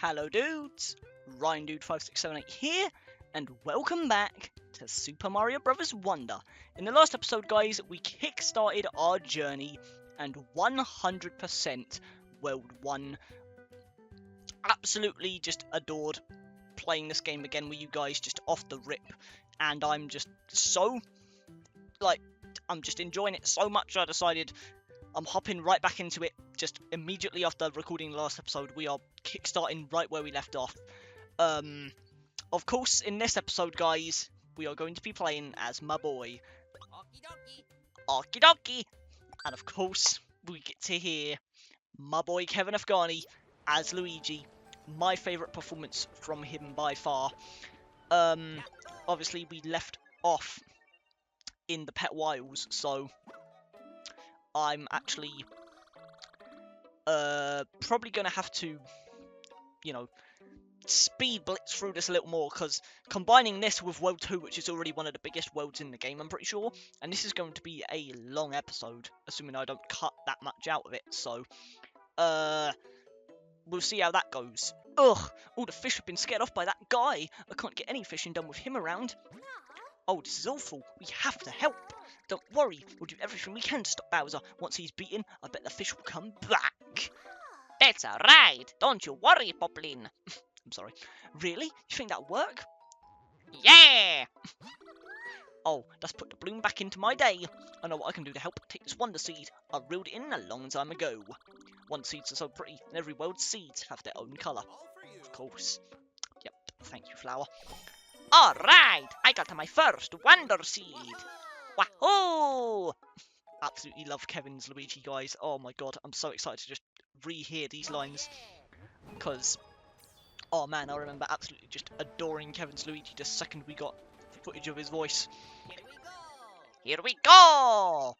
Hello dudes, RyanDude5678 here, and welcome back to Super Mario Bros. Wonder. In the last episode, guys, we kick-started our journey and 100% World 1. Absolutely just adored playing this game again with you guys, just off the rip, and I'm just so, I'm just enjoying it so much I decided I'm hopping right back into it just immediately after recording the last episode. We are kickstarting right where we left off. Of course, in this episode, guys, we are going to be playing as my boy, Okie dokie. And of course, we get to hear my boy Kevin Afghani as Luigi. My favourite performance from him by far. Obviously, we left off in the Pet Wilds, so I'm actually probably going to have to, speed blitz through this a little more, because combining this with World 2, which is already one of the biggest worlds in the game, I'm pretty sure, and this is going to be a long episode, assuming I don't cut that much out of it, so, we'll see how that goes. Ugh, all the fish have been scared off by that guy. I can't get any fishing done with him around. Oh, this is awful. We have to help. Don't worry, we'll do everything we can to stop Bowser. Once he's beaten, I bet the fish will come back. That's alright. Don't you worry, Poplin. I'm sorry. Really? You think that'll work? Yeah! Oh, let's put the bloom back into my day. I know what I can do to help. Take this Wonder Seed. I reeled it in a long time ago. Wonder Seeds are so pretty, and every world's seeds have their own colour. Of course. Yep, thank you, Flower. Alright, I got my first Wonder Seed. Wahoo! Absolutely love Kevin's Luigi, guys. Oh my god, I'm so excited to just rehear these lines. Because, oh man, I remember absolutely just adoring Kevin's Luigi the second we got footage of his voice. Here we go!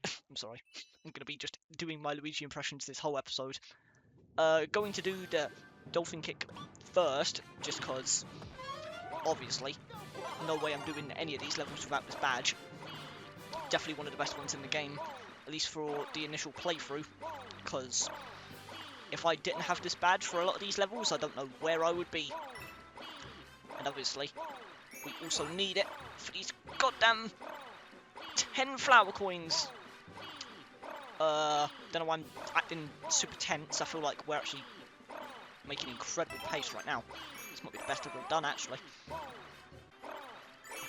I'm sorry. I'm going to be just doing my Luigi impressions this whole episode. Going to do the dolphin kick first, just because, obviously, no way I'm doing any of these levels without this badge. Definitely one of the best ones in the game, at least for the initial playthrough, because if I didn't have this badge for a lot of these levels, I don't know where I would be. And obviously, we also need it for these goddamn 10 flower coins. Don't know why I'm acting super tense. I feel like we're actually making incredible pace right now. This might be the best I've ever done, actually.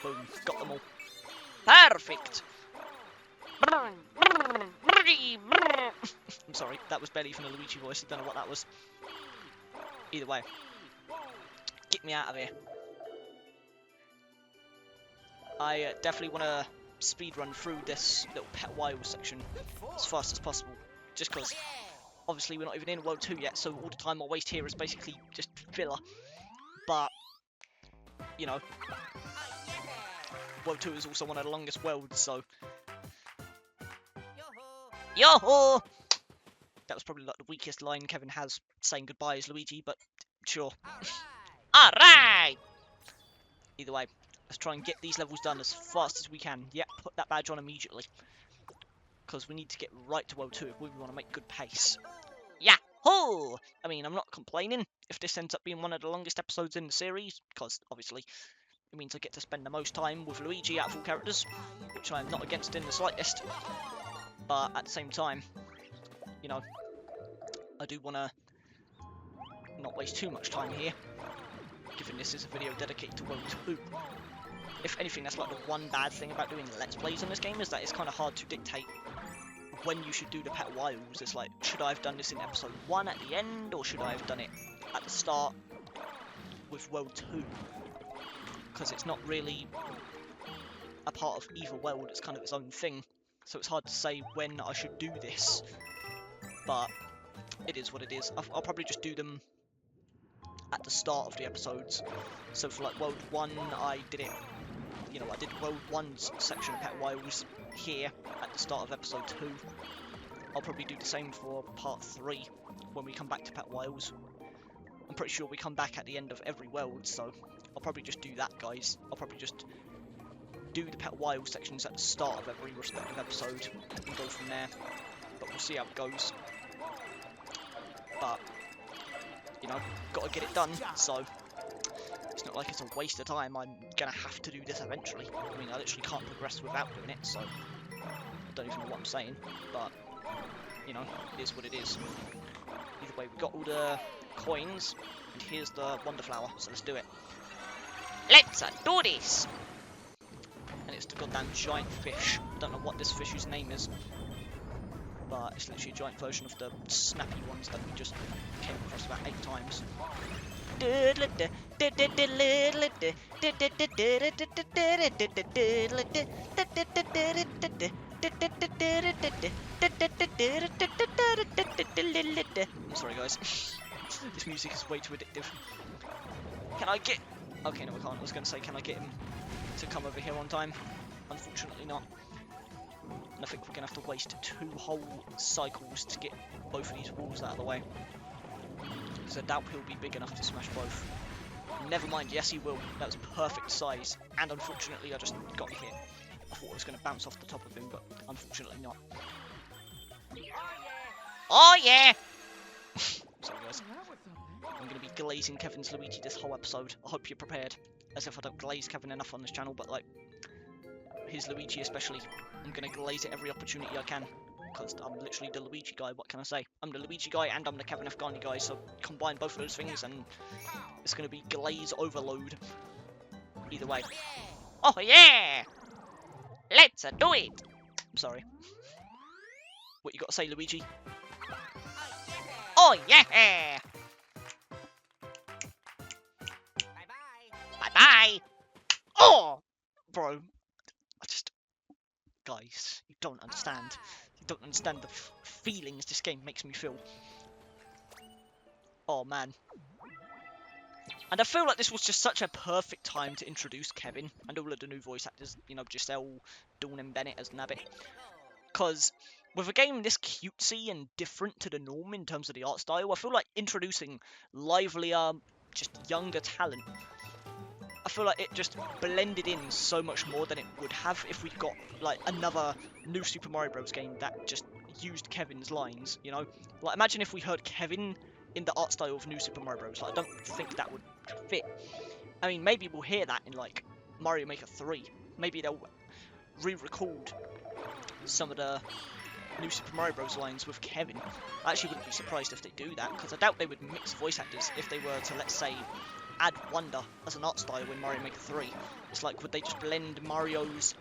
Boom, got them all. Perfect! I'm sorry, that was barely even a Luigi voice. I don't know what that was. Either way, get me out of here. I definitely want to speedrun through this little Pet Wild section as fast as possible, just because obviously we're not even in World 2 yet, so all the time I waste here is basically just filler. But, you know, World 2 is also one of the longest worlds, so Yo-ho! that was probably like the weakest line Kevin has saying goodbye as Luigi, but sure. Alright! Either way, let's try and get these levels done as fast as we can. Yep, put that badge on immediately, because we need to get right to World 2 if we want to make good pace. Yahoo! I mean, I'm not complaining if this ends up being one of the longest episodes in the series, because obviously it means I get to spend the most time with Luigi out of all characters, which I'm not against in the slightest. But at the same time, you know, I do want to not waste too much time here, given this is a video dedicated to World 2. If anything, that's like the one bad thing about doing Let's Plays on this game, is that it's kind of hard to dictate when you should do the Pet Wilds. It's like, should I have done this in episode 1 at the end, or should I have done it at the start with World 2? Because it's not really a part of either world, it's kind of its own thing. So it's hard to say when I should do this, but it is what it is. I'll probably just do them at the start of the episodes. So for like World 1, I did it, you know, I did World 1's section of Pet Wilds here at the start of episode 2. I'll probably do the same for part 3 when we come back to Pet Wilds. I'm pretty sure we come back at the end of every world, so I'll probably just do that, guys. I'll probably just do the Pet Wild sections at the start of every respective episode and go from there, but we'll see how it goes. But you know, got to get it done, so it's not like it's a waste of time. I'm gonna have to do this eventually. I mean, I literally can't progress without doing it, so I don't even know what I'm saying, but, you know, it is what it is. Either way, we've got all the coins, and here's the Wonder Flower, so let's do it. Let's do this. And it's the goddamn giant fish. Don't know what this fish's name is, but it's literally a giant version of the snappy ones that we just came across about 8 times. I'm sorry, guys. This music is way too addictive. Can I get... Okay, no, I can't. I was going to say, can I get him to come over here on time? Unfortunately not. And I think we're going to have to waste 2 whole cycles to get both of these walls out of the way. Because I doubt he'll be big enough to smash both. Never mind, yes he will. That was perfect size. And unfortunately I just got hit. I thought I was going to bounce off the top of him, but unfortunately not. Oh yeah. Sorry guys. I'm going to be glazing Kevin's Luigi this whole episode. I hope you're prepared. As if I don't glaze Kevin enough on this channel, but like, his Luigi especially, I'm going to glaze it every opportunity I can. Because I'm literally the Luigi guy, what can I say? I'm the Luigi guy and I'm the Kevin Afghani guy, so combine both of those things and it's going to be glaze overload. Either way. Oh yeah. Let's do it. I'm sorry. What you got to say, Luigi? Oh yeah. Bye bye. Oh. Bro, I just... Guys, you don't understand. You don't understand the feelings this game makes me feel. Oh man. And I feel like this was just such a perfect time to introduce Kevin and all of the new voice actors, you know, Giselle, Dawn and Bennett as Nabbit. Because with a game this cutesy and different to the norm in terms of the art style, I feel like introducing livelier, just younger talent, I feel like it just blended in so much more than it would have if we got like another new Super Mario Bros. Game that just used Kevin's lines, you know? Like imagine if we heard Kevin in the art style of New Super Mario Bros. Like, I don't think that would fit. I mean, maybe we'll hear that in like Mario Maker 3. Maybe they'll re-record some of the New Super Mario Bros. Lines with Kevin. I actually wouldn't be surprised if they do that, because I doubt they would mix voice actors if they were to, let's say, add Wonder as an art style in Mario Maker 3. It's like, would they just blend Mario's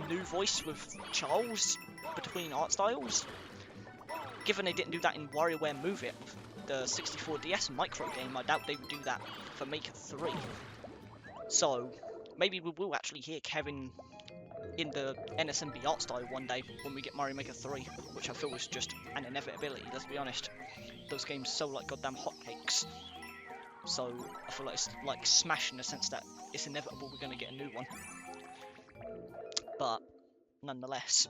new voice with Charles between art styles? Given they didn't do that in WarioWare Move It, the 64DS micro game, I doubt they would do that for Maker 3. So, maybe we will actually hear Kevin in the NSMB art style one day when we get Mario Maker 3, which I feel is just an inevitability, let's be honest. Those games sell like goddamn hotcakes. So, I feel like it's like Smash in the sense that it's inevitable we're going to get a new one. But, nonetheless,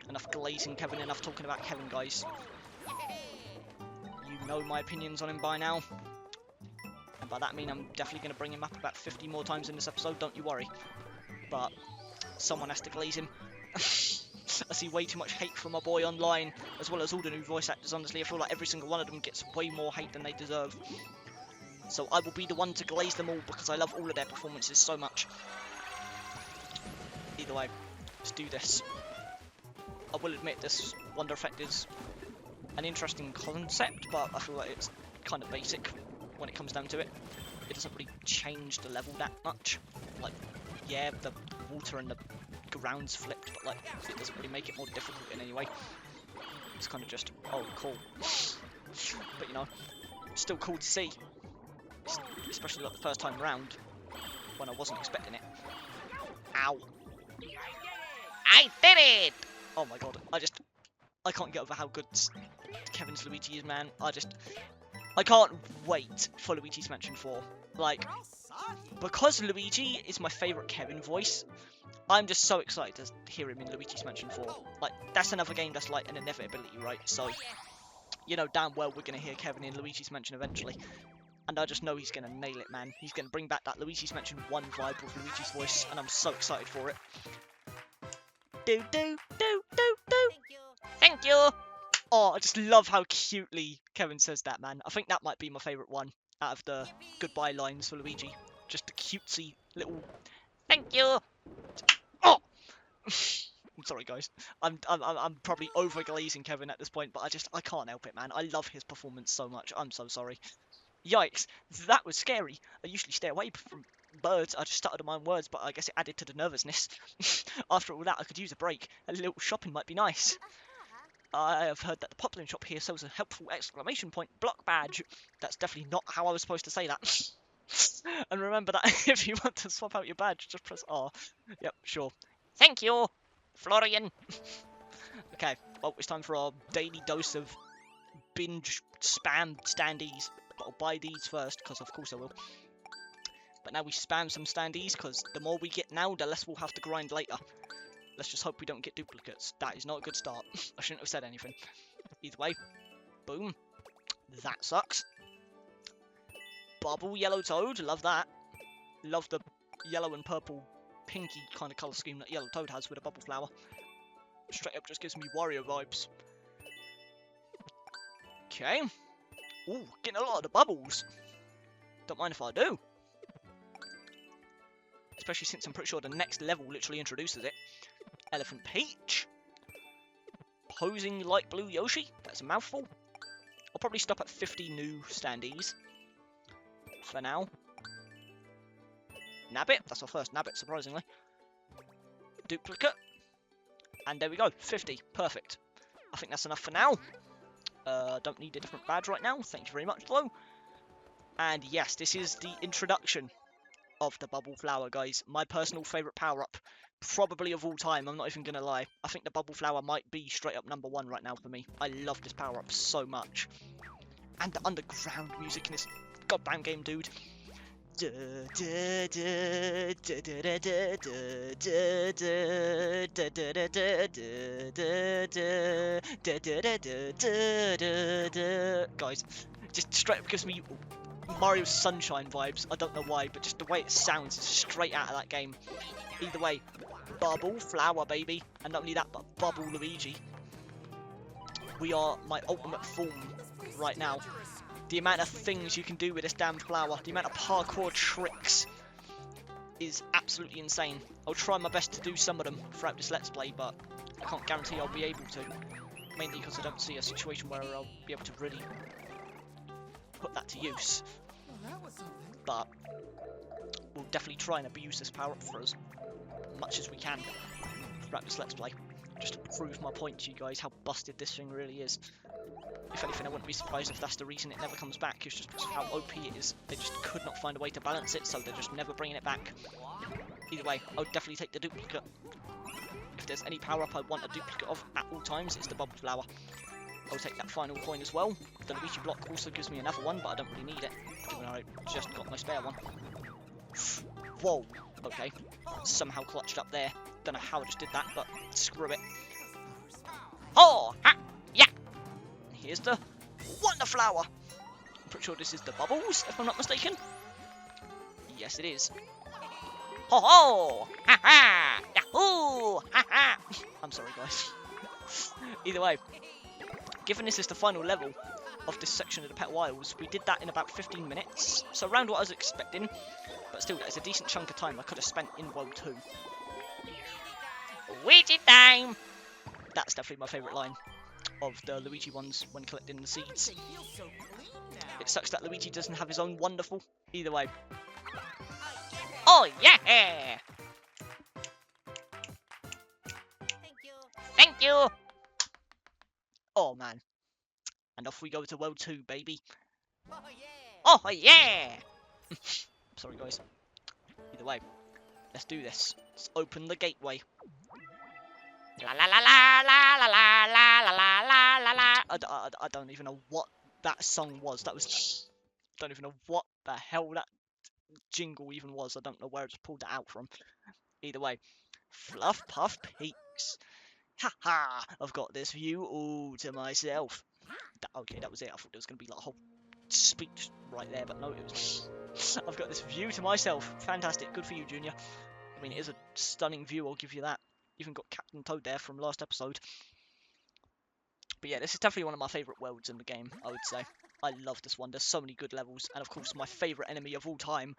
enough glazing Kevin, enough talking about Kevin, guys. You know my opinions on him by now. And by that I mean I'm definitely going to bring him up about 50 more times in this episode, don't you worry. But, someone has to glaze him. I see way too much hate from my boy online, as well as all the new voice actors, honestly. I feel like every single one of them gets way more hate than they deserve. So I will be the one to glaze them all because I love all of their performances so much. Either way, let's do this. I will admit this Wonder Effect is an interesting concept, but I feel like it's kind of basic when it comes down to it. It doesn't really change the level that much. Like, yeah, the water and the ground's flipped, but like, it doesn't really make it more difficult in any way. It's kind of just, oh, cool. But you know, still cool to see. Especially like the first time round, when I wasn't expecting it. Ow. I did it! Oh my god, I can't get over how good Kevin's Luigi is, man. I can't wait for Luigi's Mansion 4. Like, because Luigi is my favourite Kevin voice, I'm just so excited to hear him in Luigi's Mansion 4. Like, that's another game that's like an inevitability, right? So, you know damn well we're going to hear Kevin in Luigi's Mansion eventually. And I just know he's going to nail it, man. He's going to bring back that Luigi's Mansion 1 vibe with Luigi's voice, and I'm so excited for it. Do, do, do, do, do. Thank you. Oh, I just love how cutely Kevin says that, man. I think that might be my favourite one out of the goodbye lines for Luigi. Just the cutesy little. Thank you. Oh, I'm sorry, guys. I'm probably overglazing Kevin at this point, but I can't help it, man. I love his performance so much. I'm so sorry. Yikes, that was scary. I usually stay away from birds. I just stuttered on my own words, but I guess it added to the nervousness. After all that, I could use a break. A little shopping might be nice. I have heard that the Poplin shop here sells a helpful exclamation point block badge. That's definitely not how I was supposed to say that. And remember that if you want to swap out your badge, just press R. Yep, sure. Thank you, Florian. Okay, well, it's time for our daily dose of binge spam standees. But I'll buy these first, because of course I will. But now we spam some standees, because the more we get now, the less we'll have to grind later. Let's just hope we don't get duplicates. That is not a good start. I shouldn't have said anything. Either way, boom. That sucks. Bubble yellow toad, love that. Love the yellow and purple pinky kind of colour scheme that yellow toad has with a bubble flower. Straight up just gives me Wario vibes. Okay. Ooh, getting a lot of the bubbles. Don't mind if I do. Especially since I'm pretty sure the next level literally introduces it. Elephant Peach. Posing light blue Yoshi. That's a mouthful. I'll probably stop at 50 new standees. For now. Nabbit. That's our first Nabbit, surprisingly. Duplicate. And there we go. 50. Perfect. I think that's enough for now. Don't need a different badge right now. Thank you very much, though. And yes, this is the introduction of the bubble flower, guys. My personal favourite power-up. Probably of all time, I'm not even going to lie. I think the bubble flower might be straight up number one right now for me. I love this power-up so much. And the underground music in this goddamn game, dude. Guys, just straight up gives me Mario Sunshine vibes. I don't know why, but just the way it sounds is straight out of that game. Either way, bubble flower, baby. And not only that, but bubble Luigi. We are my ultimate form right now. The amount of things you can do with this damn flower, the amount of parkour tricks is absolutely insane. I'll try my best to do some of them throughout this Let's Play, but I can't guarantee I'll be able to. Mainly because I don't see a situation where I'll be able to really put that to use. But we'll definitely try and abuse this power-up for as much as we can throughout this Let's Play. Just to prove my point to you guys how busted this thing really is. If anything, I wouldn't be surprised if that's the reason it never comes back. It's just how OP it is. They just could not find a way to balance it, so they're just never bringing it back. Either way, I would definitely take the duplicate. If there's any power-up I want a duplicate of at all times, it's the bubble flower. I'll take that final coin as well. The Luigi block also gives me another one, but I don't really need it, given I just got my spare one. Whoa, okay. Somehow clutched up there. Don't know how I just did that, but screw it. Oh, ha, yeah. Here's the Wonder Flower. I'm pretty sure this is the bubbles, if I'm not mistaken. Yes, it is. Ho ho, ha ha, yahoo, ha ha. I'm sorry, guys. Either way, given this is the final level of this section of the Pet Wilds, we did that in about 15 minutes, so around what I was expecting, but still, that is a decent chunk of time I could have spent in World 2. Luigi time. That's definitely my favourite line of the Luigi ones when collecting the seeds. It sucks that Luigi doesn't have his own wonderful. Either way. Oh yeah. Thank you. Oh man. And off we go to World 2, baby. Oh yeah. Sorry, guys. Either way, let's do this. Let's open the gateway. La la la la la la la la la la la la. I don't even know what that song was. That was... don't even know what the hell that jingle even was. I don't know where it's pulled that out from. Either way, Fluff-Puff Peaks. Ha ha! I've got this view all to myself. Okay, that was it. I thought there was going to be like a whole speech right there, but no, it was... I've got this view to myself. Fantastic. Good for you, Junior. I mean, it is a stunning view, I'll give you that. Even got Captain Toad there from last episode. But yeah, this is definitely one of my favourite worlds in the game, I would say. I love this one. There's so many good levels. And of course, my favourite enemy of all time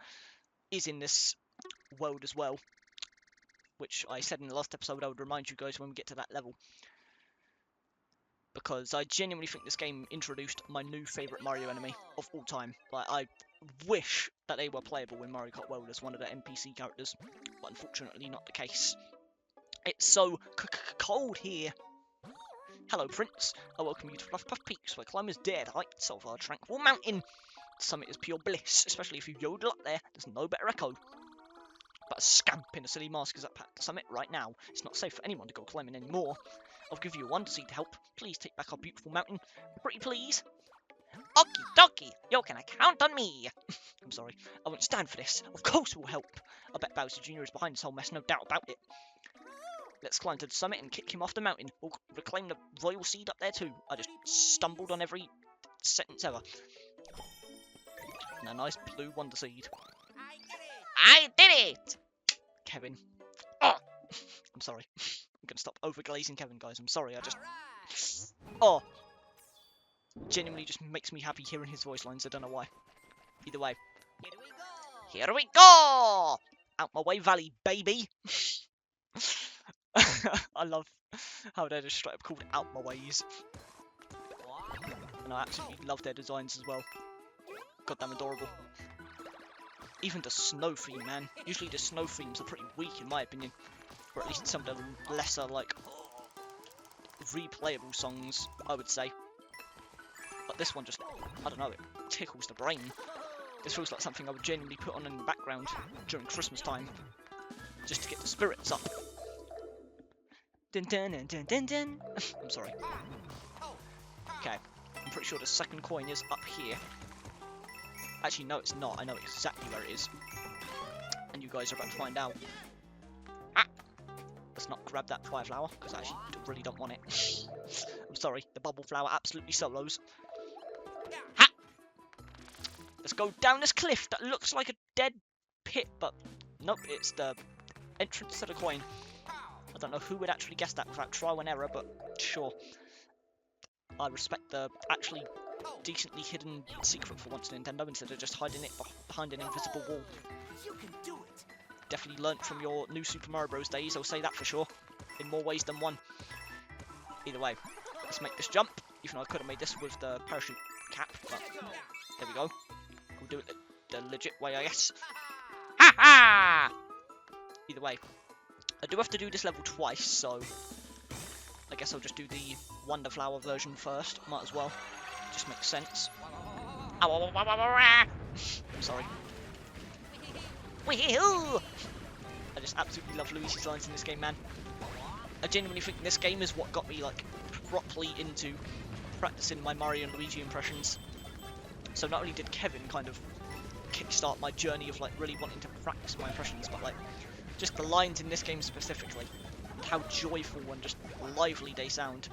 is in this world as well. Which I said in the last episode I would remind you guys when we get to that level. Because I genuinely think this game introduced my new favourite Mario enemy of all time. Like, I wish that they were playable in Mario Kart World as one of the NPC characters. But unfortunately not the case. It's so cold here. Hello, Prince. I welcome you to Fluff-Puff Peaks, where climbers dare the heights of our tranquil mountain. The summit is pure bliss, especially if you yodel up there. There's no better echo. But a scamp in a silly mask is up at the summit right now. It's not safe for anyone to go climbing anymore. I'll give you a wonder-seed to help. Please take back our beautiful mountain. Pretty please. Okie dokie, you can count on me. I'm sorry, I won't stand for this. Of course we'll help. I bet Bowser Jr. is behind this whole mess, no doubt about it. Let's climb to the summit and kick him off the mountain. We'll reclaim the royal seed up there too. I just stumbled on every sentence ever. And a nice blue wonder seed. I did it! Kevin. Oh! I'm sorry. I'm going to stop overglazing Kevin, guys. I'm sorry, I just... Oh! Genuinely just makes me happy hearing his voice lines. I don't know why. Either way. Here we go! Out my way, Valley, baby! I love how they're just straight up called Out My Ways. And I absolutely love their designs as well. Goddamn adorable. Even the snow theme, man. Usually the snow themes are pretty weak in my opinion. Or at least some of the lesser, like, replayable songs, I would say. But this one just, I don't know, it tickles the brain. This feels like something I would genuinely put on in the background during Christmas time. Just to get the spirits up. Dun dun dun dun dun dun. I'm sorry. Okay, I'm pretty sure the second coin is up here. Actually, no, it's not. I know exactly where it is. And you guys are about to find out. Ah! Let's not grab that fire flower, because I actually really don't want it. I'm sorry, the bubble flower absolutely solos. Ha! Let's go down this cliff that looks like a dead pit, but nope, it's the entrance to the coin. I don't know who would actually guess that without trial and error, but sure. I respect the actually decently hidden secret for once, Nintendo, instead of just hiding it behind an invisible wall. You can do it. Definitely learnt from your new Super Mario Bros. Days, I'll say that for sure. In more ways than one. Either way, let's make this jump. Even though I could have made this with the parachute cap, but there we go. We'll do it the legit way, I guess. Ha ha! Either way, I do have to do this level twice, so I guess I'll just do the Wonder Flower version first. Might as well. Just makes sense. I'm sorry. Wee-hoo! I just absolutely love Luigi's lines in this game, man. I genuinely think this game is what got me, like, properly into practicing my Mario and Luigi impressions. So not only did Kevin kind of kickstart my journey of, like, really wanting to practice my impressions, but, like, just the lines in this game specifically, and how joyful and just lively they sound.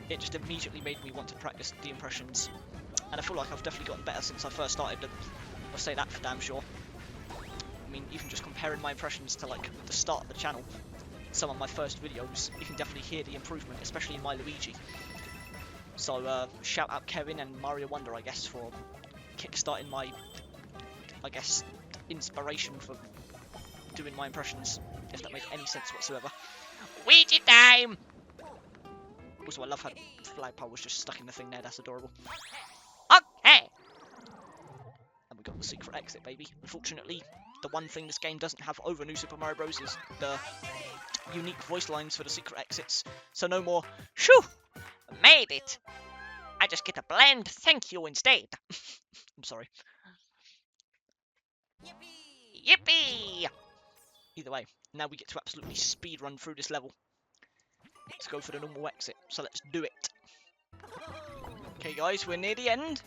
It just immediately made me want to practice the impressions. And I feel like I've definitely gotten better since I first started, and I'll say that for damn sure. I mean, even just comparing my impressions to, like, the start of the channel, some of my first videos, you can definitely hear the improvement, especially in my Luigi. So, shout out Kevin and Mario Wonder, I guess, for kickstarting my, I guess, inspiration for doing my impressions, if that makes any sense whatsoever. Ouija time! Also, I love how Flagpole was just stuck in the thing there, that's adorable. Okay! And we got the secret exit, baby. Unfortunately, the one thing this game doesn't have over New Super Mario Bros. Is the unique voice lines for the secret exits. So no more, Shoo! Made it! I just get a bland thank you instead. I'm sorry. Yippee! Either way, now we get to absolutely speed run through this level. Let's go for the normal exit, so let's do it. Okay guys, we're near the end.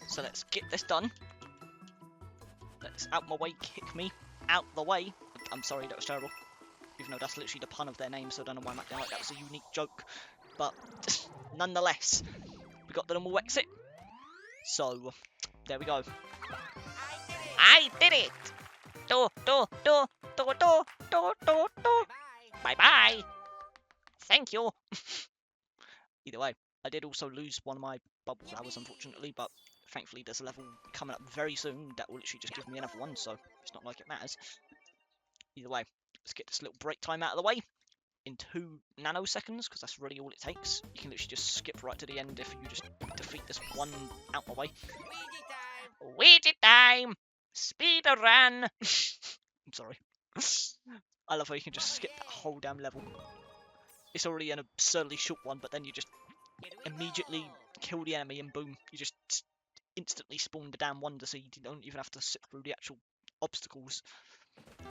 So let's get this done. Let's out my way, kick me out the way. I'm sorry, that was terrible. Even though that's literally the pun of their name, so I don't know why I'm acting like that was a unique joke. But nonetheless, we got the normal exit. So there we go. I did it! Do. Bye bye! Thank you. Either way, I did also lose one of my bubble flowers, unfortunately, but thankfully there's a level coming up very soon that will literally just give me another one, so it's not like it matters. Either way, let's get this little break time out of the way in 2 nanoseconds, because that's really all it takes. You can literally just skip right to the end if you just defeat this one out my way. Luigi time! Speed run! I'm sorry. I love how you can just skip that whole damn level. It's already an absurdly short one, but then you just immediately kill the enemy and boom, you just instantly spawn the damn Wonder Seed. You don't even have to sit through the actual obstacles.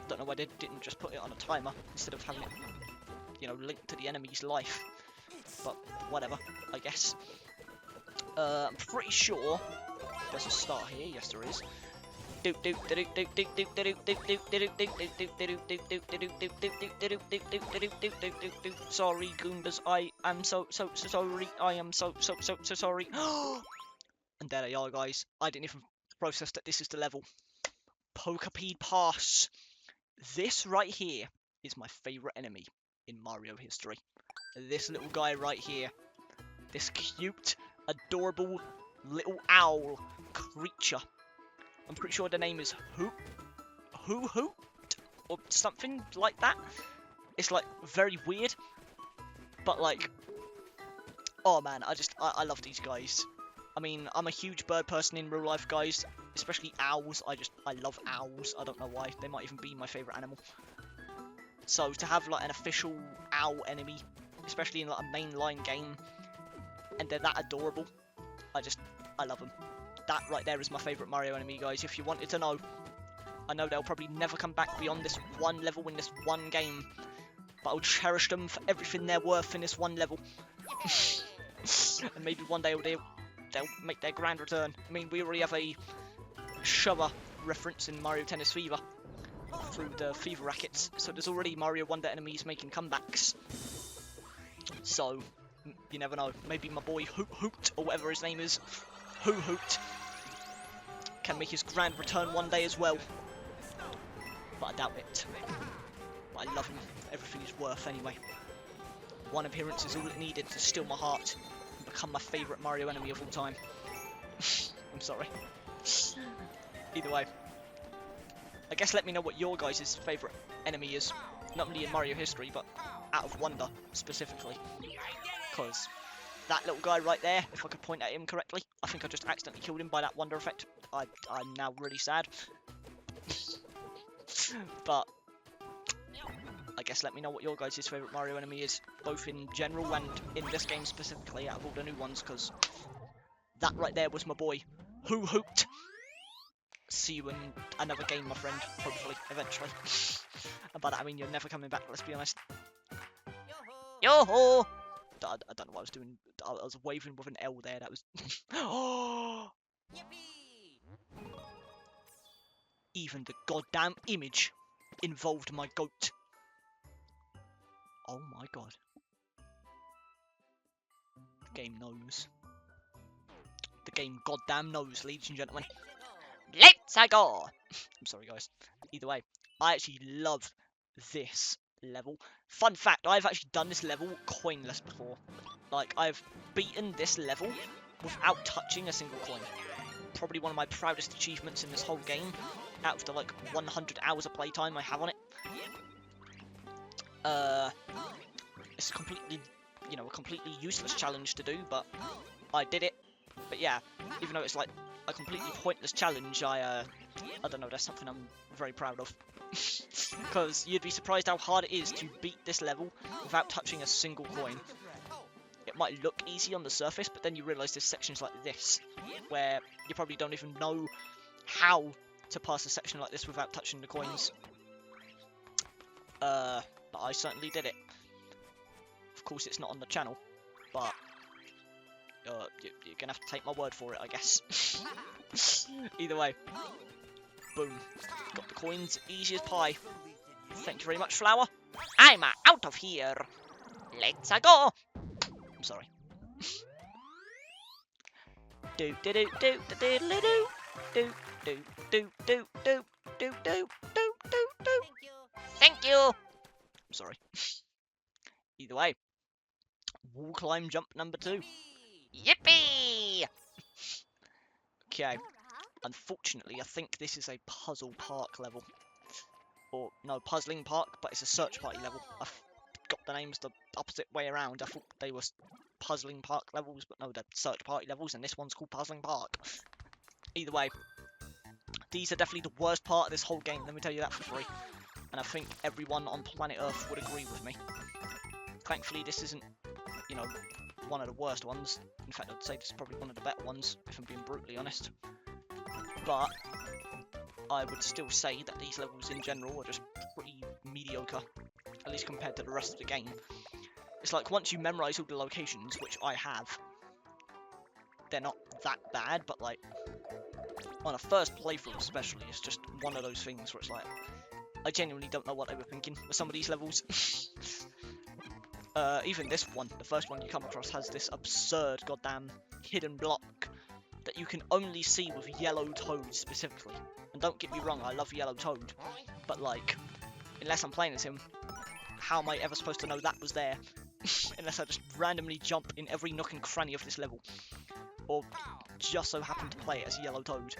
Don't know why they didn't just put it on a timer instead of having it, you know, linked to the enemy's life. But whatever, I guess. I'm pretty sure there's a star here. Yes, there is. Sorry, Goombas. I am so sorry. I am so sorry. And there they are, guys. I didn't even process that this is the level. Pokepeed Pass. This right here is my favourite enemy in Mario history. This little guy right here. This cute, adorable little owl creature. I'm pretty sure the name is Hoot or something like that. It's like very weird, but like, oh man, I love these guys. I mean, I'm a huge bird person in real life, guys, especially owls. I love owls. I don't know why. They might even be my favorite animal. So to have like an official owl enemy, especially in like a mainline game, and they're that adorable, I love them. That right there is my favourite Mario enemy, guys, if you wanted to know. I know they'll probably never come back beyond this one level in this one game, but I'll cherish them for everything they're worth in this one level. And maybe one day they'll make their grand return. I mean, we already have a Showa reference in Mario Tennis Fever through the Fever Rackets, so there's already Mario Wonder enemies making comebacks. So, you never know. Maybe my boy Hoot, or whatever his name is, Hoot, can make his grand return one day as well. But I doubt it. But I love him. Everything he's worth anyway. One appearance is all it needed to steal my heart and become my favourite Mario enemy of all time. I'm sorry. Either way. I guess let me know what your guys' favourite enemy is. Not only in Mario history, but out of Wonder specifically. Because that little guy right there, if I could point at him correctly, I think I just accidentally killed him by that Wonder effect. I'm now really sad. But I guess let me know what your guys' favourite Mario enemy is, both in general and in this game specifically, out of all the new ones, because that right there was my boy, Hoot. See you in another game, my friend, hopefully, eventually. And by that I mean you're never coming back, let's be honest. Yo-ho! I don't know what I was doing. I was waving with an L there. That was. Oh! Even the goddamn image involved my goat. Oh my god. The game knows. The game goddamn knows, ladies and gentlemen. Let's go! I'm sorry, guys. Either way, I actually love this level. Fun fact, I've actually done this level coinless before. Like, I've beaten this level without touching a single coin. Probably one of my proudest achievements in this whole game, out of the, like, 100 hours of playtime I have on it. It's completely, you know, a completely useless challenge to do, but I did it. But yeah, even though it's, like, a completely pointless challenge, I don't know, that's something I'm very proud of. Because you'd be surprised how hard it is to beat this level without touching a single coin. It might look easy on the surface, but then you realise there's sections like this, where you probably don't even know how to pass a section like this without touching the coins. But I certainly did it. Of course it's not on the channel, but you're gonna have to take my word for it, I guess. Either way. Boom. Got the coins, easy as pie. Thank you very much, Flower. I'm out of here. Let's go. I'm sorry. Do do do do do do do do do do do do do do do. Thank you. I'm sorry. Either way, Wall climb jump number 2. Yippee! Okay. Unfortunately, I think this is a puzzle park level. Or, no, puzzling park, but it's a search party level. I've got the names the opposite way around. I thought they were puzzling park levels, but no, they're search party levels, and this one's called puzzling park. Either way, these are definitely the worst part of this whole game, let me tell you that for free. And I think everyone on planet Earth would agree with me. Thankfully, this isn't, you know, one of the worst ones. In fact, I'd say this is probably one of the better ones, if I'm being brutally honest. But I would still say that these levels in general are just pretty mediocre, at least compared to the rest of the game. It's like once you memorize all the locations, which I have, they're not that bad, but like on a first playthrough especially, it's just one of those things where it's like, I genuinely don't know what they were thinking with some of these levels. Even this one, the first one you come across, has this absurd goddamn hidden block that you can only see with Yellow Toad specifically. And don't get me wrong, I love Yellow Toad, but like, unless I'm playing as him, how am I ever supposed to know that was there? Unless I just randomly jump in every nook and cranny of this level. Or just so happen to play it as Yellow Toad.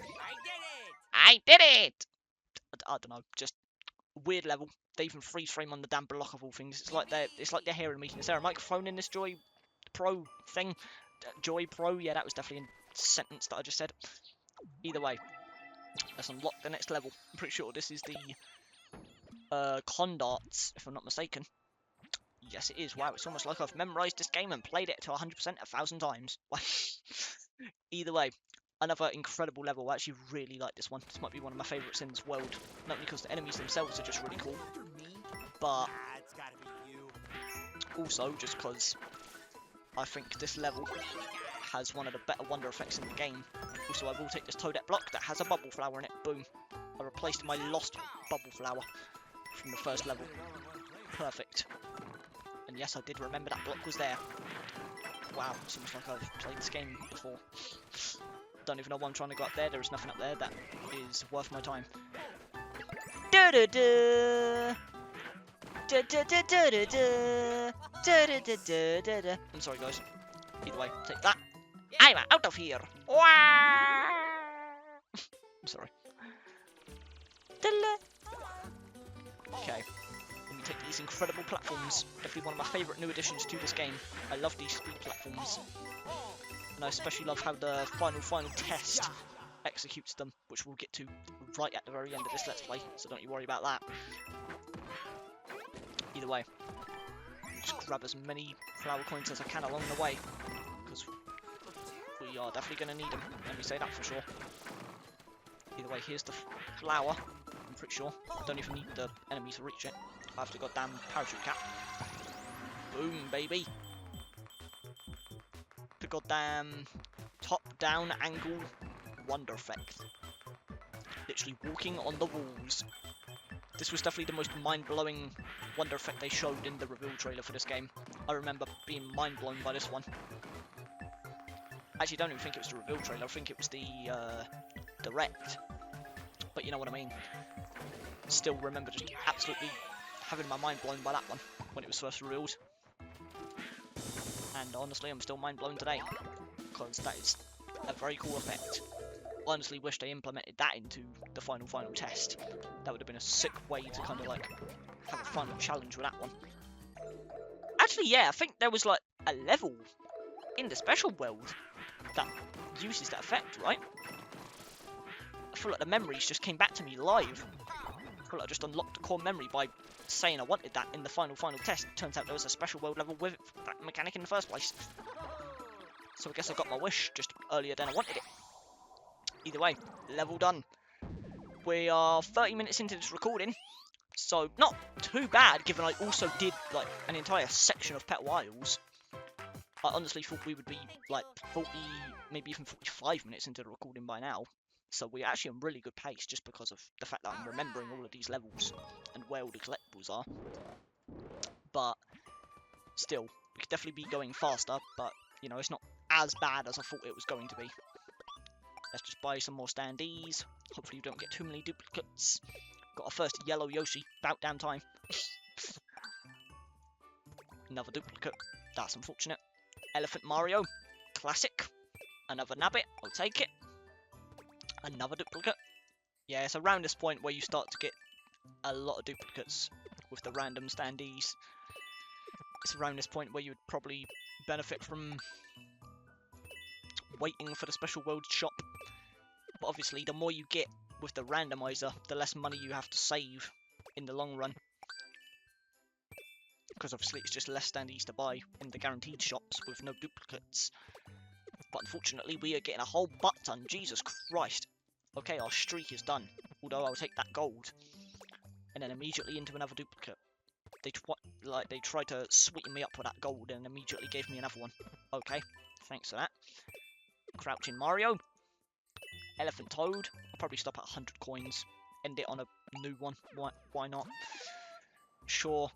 I did it! I don't know, just a weird level. They even freeze frame on the damn block of all things. It's like they're hearing me. Is there a microphone in this Joy Pro thing? Joy Pro? Yeah, that was definitely a sentence that I just said. Either way, let's unlock the next level. I'm pretty sure this is the Condarts, if I'm not mistaken. Yes, it is. Wow, it's almost like I've memorized this game and played it to 100% 1,000 times. Either way, another incredible level. I actually really like this one. This might be one of my favourites in this world. Not only because the enemies themselves are just really cool, but also just because I think this level has one of the better wonder effects in the game. Also, I will take this Toadette block that has a bubble flower in it. Boom. I replaced my lost bubble flower from the first level. Perfect. And yes, I did remember that block was there. Wow, it's almost like I've played this game before. Don't even know why I'm trying to go up there. There is nothing up there that is worth my time. I'm sorry, guys. Either way, take that. I'm out of here! Wah! I'm sorry. Okay. Let me take these incredible platforms. Definitely one of my favourite new additions to this game. I love these speed platforms. And I especially love how the final test executes them, which we'll get to right at the very end of this Let's Play, so don't you worry about that. Either way, just grab as many flower coins as I can along the way, because we are definitely going to need them, let me say that for sure. Either way, here's the flower, I'm pretty sure. I don't even need the enemy to reach it. I have to goddamn parachute cap. Boom, baby. The goddamn top-down angle wonder effect. Literally walking on the walls. This was definitely the most mind-blowing wonder effect they showed in the reveal trailer for this game. I remember being mind-blown by this one. Actually, I don't even think it was the reveal trailer. I think it was the direct. But you know what I mean. Still remember just absolutely having my mind blown by that one when it was first revealed. And honestly, I'm still mind blown today, because that is a very cool effect. Honestly wish they implemented that into the final test. That would have been a sick way to kind of like have a final challenge with that one. Actually, yeah, I think there was like a level in the special world that uses that effect, right? I feel like the memories just came back to me live. I feel like I just unlocked the core memory by saying I wanted that in the final test. Turns out there was a special world level with that mechanic in the first place. So I guess I got my wish just earlier than I wanted it. Either way, level done. We are 30 minutes into this recording, so not too bad given I also did like an entire section of Petal Isles. I honestly thought we would be like 40, maybe even 45 minutes into the recording by now. So we're actually on really good pace just because of the fact that I'm remembering all of these levels and where all the collectibles are. But still, we could definitely be going faster, but you know, it's not as bad as I thought it was going to be. Let's just buy some more standees. Hopefully we don't get too many duplicates. Got our first yellow Yoshi. About damn time. Another duplicate. That's unfortunate. Elephant Mario. Classic. Another nabbit. I'll take it. Another duplicate. Yeah, it's around this point where you start to get a lot of duplicates with the random standees. It's around this point where you would probably benefit from waiting for the special world shop. But obviously, the more you get with the randomizer, the less money you have to save in the long run. Because obviously it's just less standees to buy in the guaranteed shops with no duplicates. But unfortunately, we are getting a whole butt ton. Jesus Christ. Okay, our streak is done. Although I'll take that gold. And then immediately into another duplicate. They tried to sweeten me up with that gold and immediately gave me another one. Okay, thanks for that. Crouching Mario. Elephant Toad. I'll probably stop at 100 coins. End it on a new one. Why not? Sure.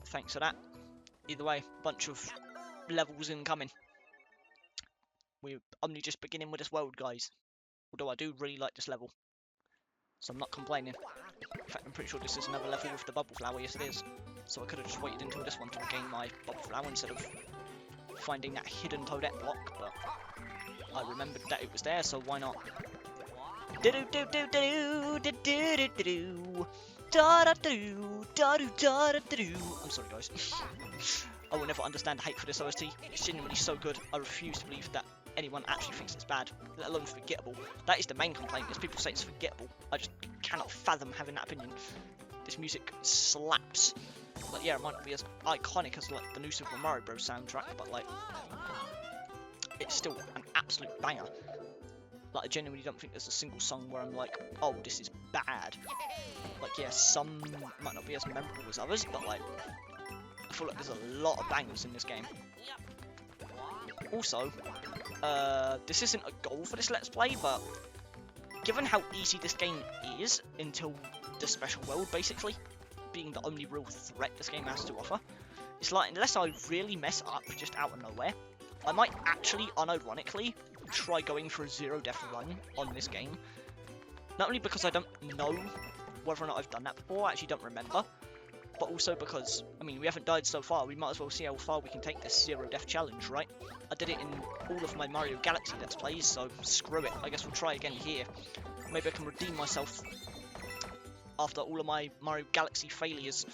Thanks for that. Either way, bunch of levels incoming. We're only just beginning with this world, guys. Although I do really like this level. So I'm not complaining. In fact, I'm pretty sure this is another level with the bubble flower. Yes, it is. So I could have just waited until this one to gain my bubble flower instead of finding that hidden toadette block. But I remembered that it was there, so why not? I'm sorry, guys. I will never understand the hate for this OST. It's genuinely so good. I refuse to believe that anyone actually thinks it's bad, let alone forgettable. That is the main complaint, is people say it's forgettable. I just cannot fathom having that opinion. This music slaps. Like, yeah, it might not be as iconic as like the new Super Mario Bros. Soundtrack, but like, it's still an absolute banger. Like, I genuinely don't think there's a single song where I'm like, oh, this is bad. Like, yeah, some might not be as memorable as others, but like, I feel like there's a lot of bangers in this game. Also, this isn't a goal for this Let's Play, but given how easy this game is until the special world, basically, being the only real threat this game has to offer, it's like, unless I really mess up just out of nowhere, I might actually, unironically, try going for a zero death run on this game. Not only because I don't know whether or not I've done that before, I actually don't remember, but also because, I mean, we haven't died so far, we might as well see how far we can take this zero death challenge, right? I did it in all of my Mario Galaxy Let's Plays, so screw it, I guess we'll try again here. Maybe I can redeem myself after all of my Mario Galaxy failures.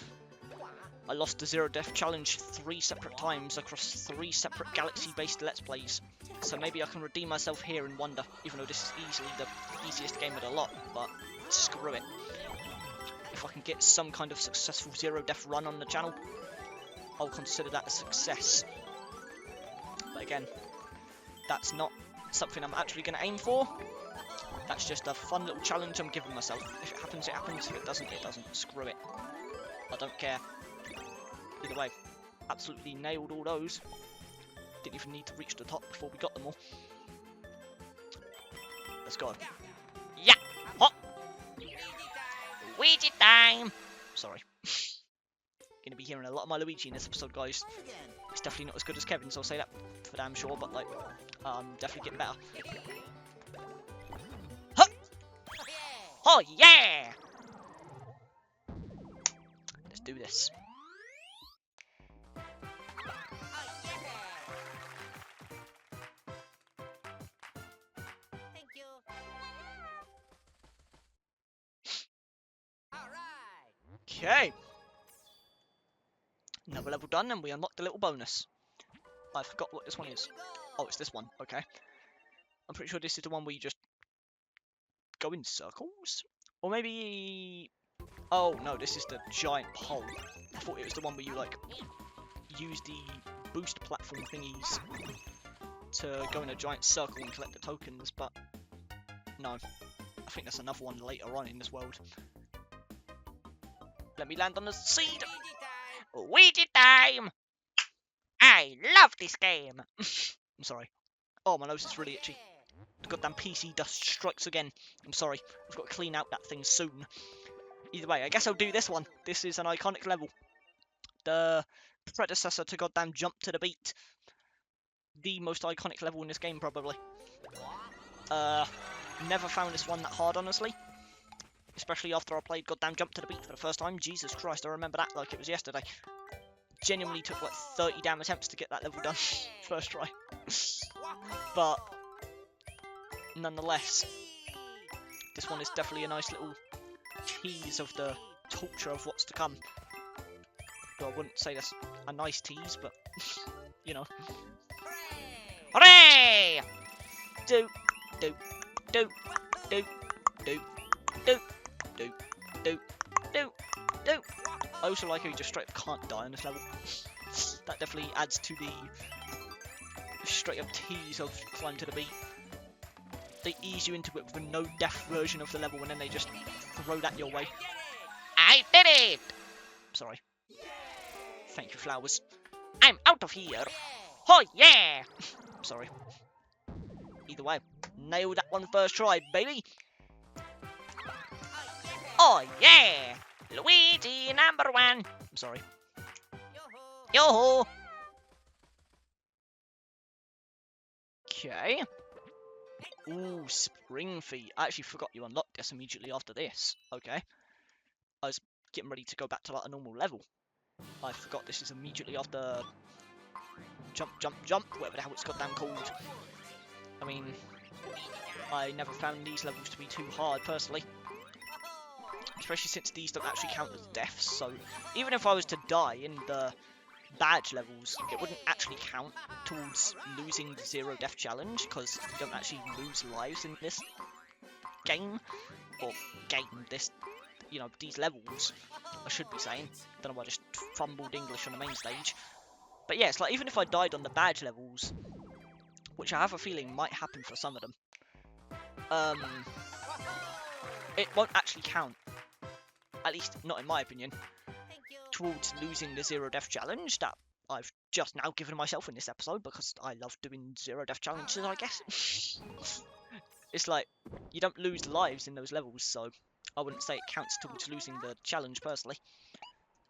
I lost the zero death challenge 3 separate times across 3 separate Galaxy-based Let's Plays. So maybe I can redeem myself here in Wonder, even though this is easily the easiest game of the lot, but screw it. If I can get some kind of successful zero death run on the channel, I'll consider that a success. But again, that's not something I'm actually going to aim for. That's just a fun little challenge I'm giving myself. If it happens, it happens. If it doesn't, it doesn't. Screw it. I don't care. Either way, absolutely nailed all those. Didn't even need to reach the top before we got them all. Let's go. Yeah! Hop! Luigi time! Sorry. Gonna be hearing a lot of my Luigi in this episode, guys. It's definitely not as good as Kevin's, I'll say that for damn sure, but like, definitely getting better. Huh! Oh yeah! Let's do this. Okay. Another level done, and we unlocked the little bonus. I forgot what this one is. Oh, it's this one. Okay. I'm pretty sure this is the one where you just go in circles? Or maybe... Oh, no, this is the giant pole. I thought it was the one where you, like, use the boost platform thingies to go in a giant circle and collect the tokens, but no. I think that's another one later on in this world. Let me land on the seed! Luigi time! I love this game! I'm sorry. Oh, my nose is really itchy. The goddamn PC dust strikes again. I'm sorry. I've got to clean out that thing soon. Either way, I guess I'll do this one. This is an iconic level. The predecessor to goddamn Jump to the Beat. The most iconic level in this game, probably. Never found this one that hard, honestly. Especially after I played goddamn Jump to the Beat for the first time. Jesus Christ, I remember that like it was yesterday. genuinely took like 30 damn attempts to get that level done first try. But nonetheless, this one is definitely a nice little tease of the torture of what's to come. Though I wouldn't say that's a nice tease, but you know. Hooray! Do do do do do do do do do do. I also like how you just straight up can't die on this level. That definitely adds to the straight up tease of Climb to the Beat. They ease you into it with a no death version of the level, and then they just throw that your way. I did it! Sorry. Thank you, flowers. I'm out of here. Oh yeah! Sorry. Either way, nailed that one first try, baby. Oh yeah! Luigi number 1. I'm sorry. Yo-ho! Okay. Ooh, Spring Feet. I actually forgot you unlocked this immediately after this. Okay. I was getting ready to go back to like a normal level. I forgot this is immediately after jump, jump, jump, whatever the hell it's goddamn called. I mean, I never found these levels to be too hard, personally. Especially since these don't actually count as deaths, so even if I was to die in the badge levels, it wouldn't actually count towards losing the 0 death challenge, because you don't actually lose lives in this game, or this, you know, these levels, I should be saying. Don't know why I just fumbled English on the main stage. But yeah, it's like, even if I died on the badge levels, which I have a feeling might happen for some of them, it won't actually count, at least not in my opinion, towards losing the 0 death challenge that I've just now given myself in this episode, because I love doing 0 death challenges, I guess. It's like, you don't lose lives in those levels, so I wouldn't say it counts towards losing the challenge personally.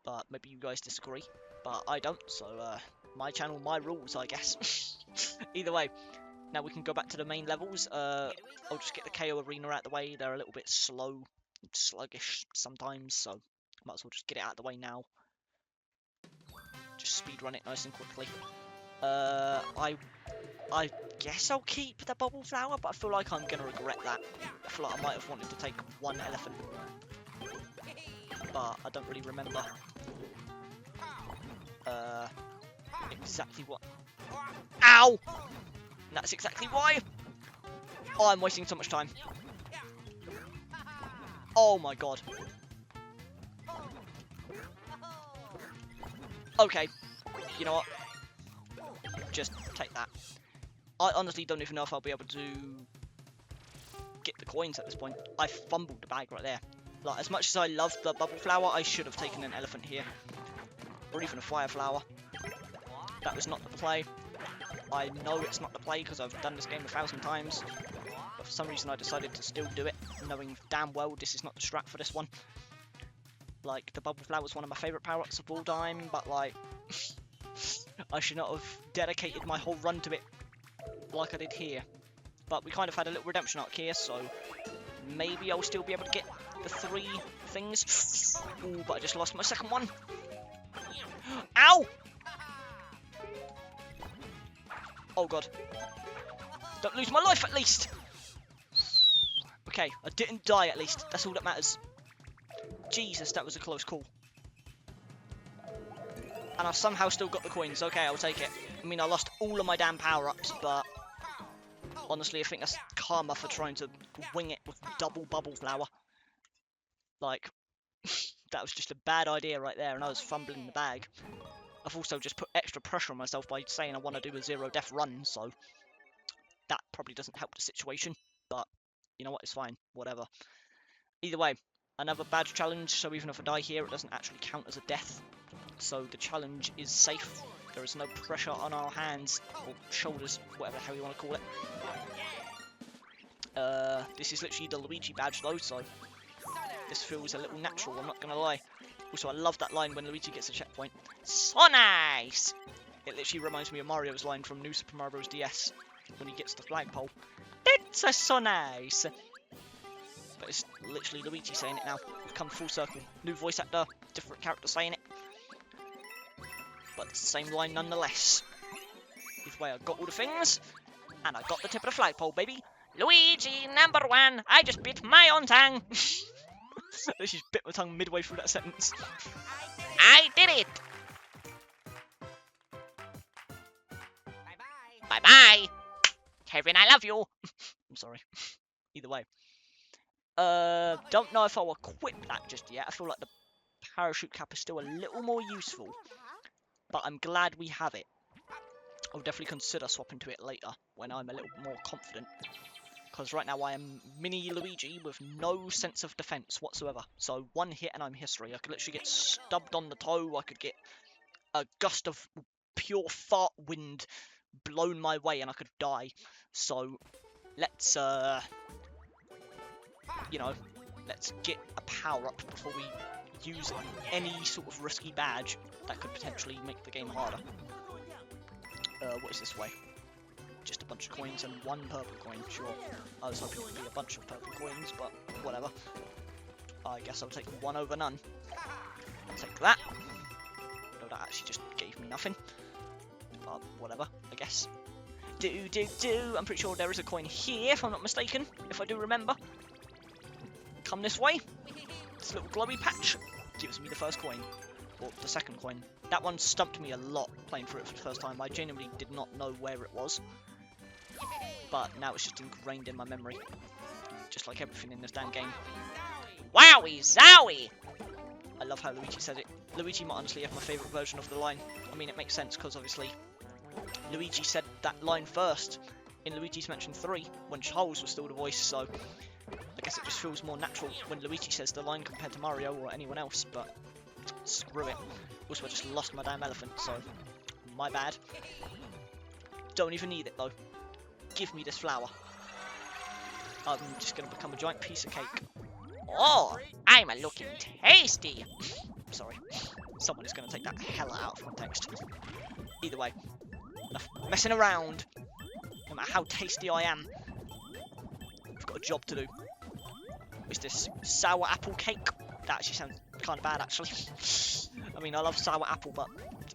But maybe you guys disagree, but I don't, so my channel, my rules, I guess. Either way, now we can go back to the main levels. I'll just get the KO Arena out of the way. They're a little bit slow, sluggish sometimes, so might as well just get it out of the way now. Just speed run it nice and quickly. I guess I'll keep the bubble flower, but I feel like I'm gonna regret that. I feel like I might have wanted to take one elephant, but I don't really remember exactly what. Ow! And that's exactly why. Oh, I'm wasting so much time. Oh my god. Okay, you know what? Just take that. I honestly don't even know if I'll be able to get the coins at this point. I fumbled the bag right there. Like, as much as I love the bubble flower, I should have taken an elephant here. Or even a fire flower. That was not the play. I know it's not the play because I've done this game 1,000 times. But for some reason I decided to still do it, knowing damn well this is not the strat for this one. Like, the bubble flower is one of my favourite power-ups of all time, but like, I should not have dedicated my whole run to it like I did here. But we kind of had a little redemption arc here, so maybe I'll still be able to get the 3 things. Ooh, but I just lost my second one. Ow! Oh god. Don't lose my life at least! Okay, I didn't die at least. That's all that matters. Jesus, that was a close call. And I've somehow still got the coins. Okay, I'll take it. I mean, I lost all of my damn power-ups, but honestly, I think that's karma for trying to wing it with double bubble flower. Like, that was just a bad idea right there, and I was fumbling the bag. I've also just put extra pressure on myself by saying I want to do a 0 death run, so that probably doesn't help the situation, but you know what, it's fine, whatever. Either way, another badge challenge, so even if I die here, it doesn't actually count as a death. So the challenge is safe. There is no pressure on our hands, or shoulders, whatever the hell you want to call it. This is literally the Luigi badge though, so this feels a little natural, I'm not going to lie. Also, I love that line when Luigi gets a checkpoint. So nice! It literally reminds me of Mario's line from New Super Mario Bros. DS, when he gets the flagpole. It's so nice! But it's literally Luigi saying it now. We've come full circle. New voice actor, different character saying it. but it's the same line nonetheless. Either way, I got all the things, and I got the tip of the flagpole, baby. Luigi, #1. I just bit my own tongue. I just bit my tongue midway through that sentence. I did it. Bye-bye. Kevin, I love you. I'm sorry. Either way. Don't know if I'll equip that just yet. I feel like the parachute cap is still a little more useful. But I'm glad we have it. I'll definitely consider swapping to it later, when I'm a little more confident. Because right now I am mini Luigi with no sense of defense whatsoever. So one hit and I'm history. I could literally get stubbed on the toe. I could get a gust of pure fart wind blown my way and I could die. So let's you know, let's get a power up before we use any sort of risky badge that could potentially make the game harder. What is this way? Just a bunch of coins and one purple coin, sure. I was hoping it would be a bunch of purple coins, but whatever. I guess I'll take one over none. I'll take that. No, that actually just gave me nothing. But whatever, I guess. I'm pretty sure there is a coin here, if I'm not mistaken, if I do remember. Come this way. This little glowy patch gives me the first coin. Or the second coin. That one stumped me a lot playing through it for the first time. I genuinely did not know where it was. But now it's just ingrained in my memory. Just like everything in this damn game. Wowie zowie. I love how Luigi says it. Luigi might honestly have my favourite version of the line. I mean, it makes sense because obviously Luigi said that line first in Luigi's Mansion 3 when Charles was still the voice, so I guess it just feels more natural when Luigi says the line compared to Mario or anyone else, but screw it. Also, I just lost my damn elephant, so my bad. Don't even need it though. Give me this flower. I'm just going to become a giant piece of cake. Oh, I'm a looking tasty. Sorry. Someone is going to take that hella out of context. Either way. Enough messing around. No matter how tasty I am. I've got a job to do. Is this sour apple cake? That actually sounds kind of bad, actually. I mean, I love sour apple, but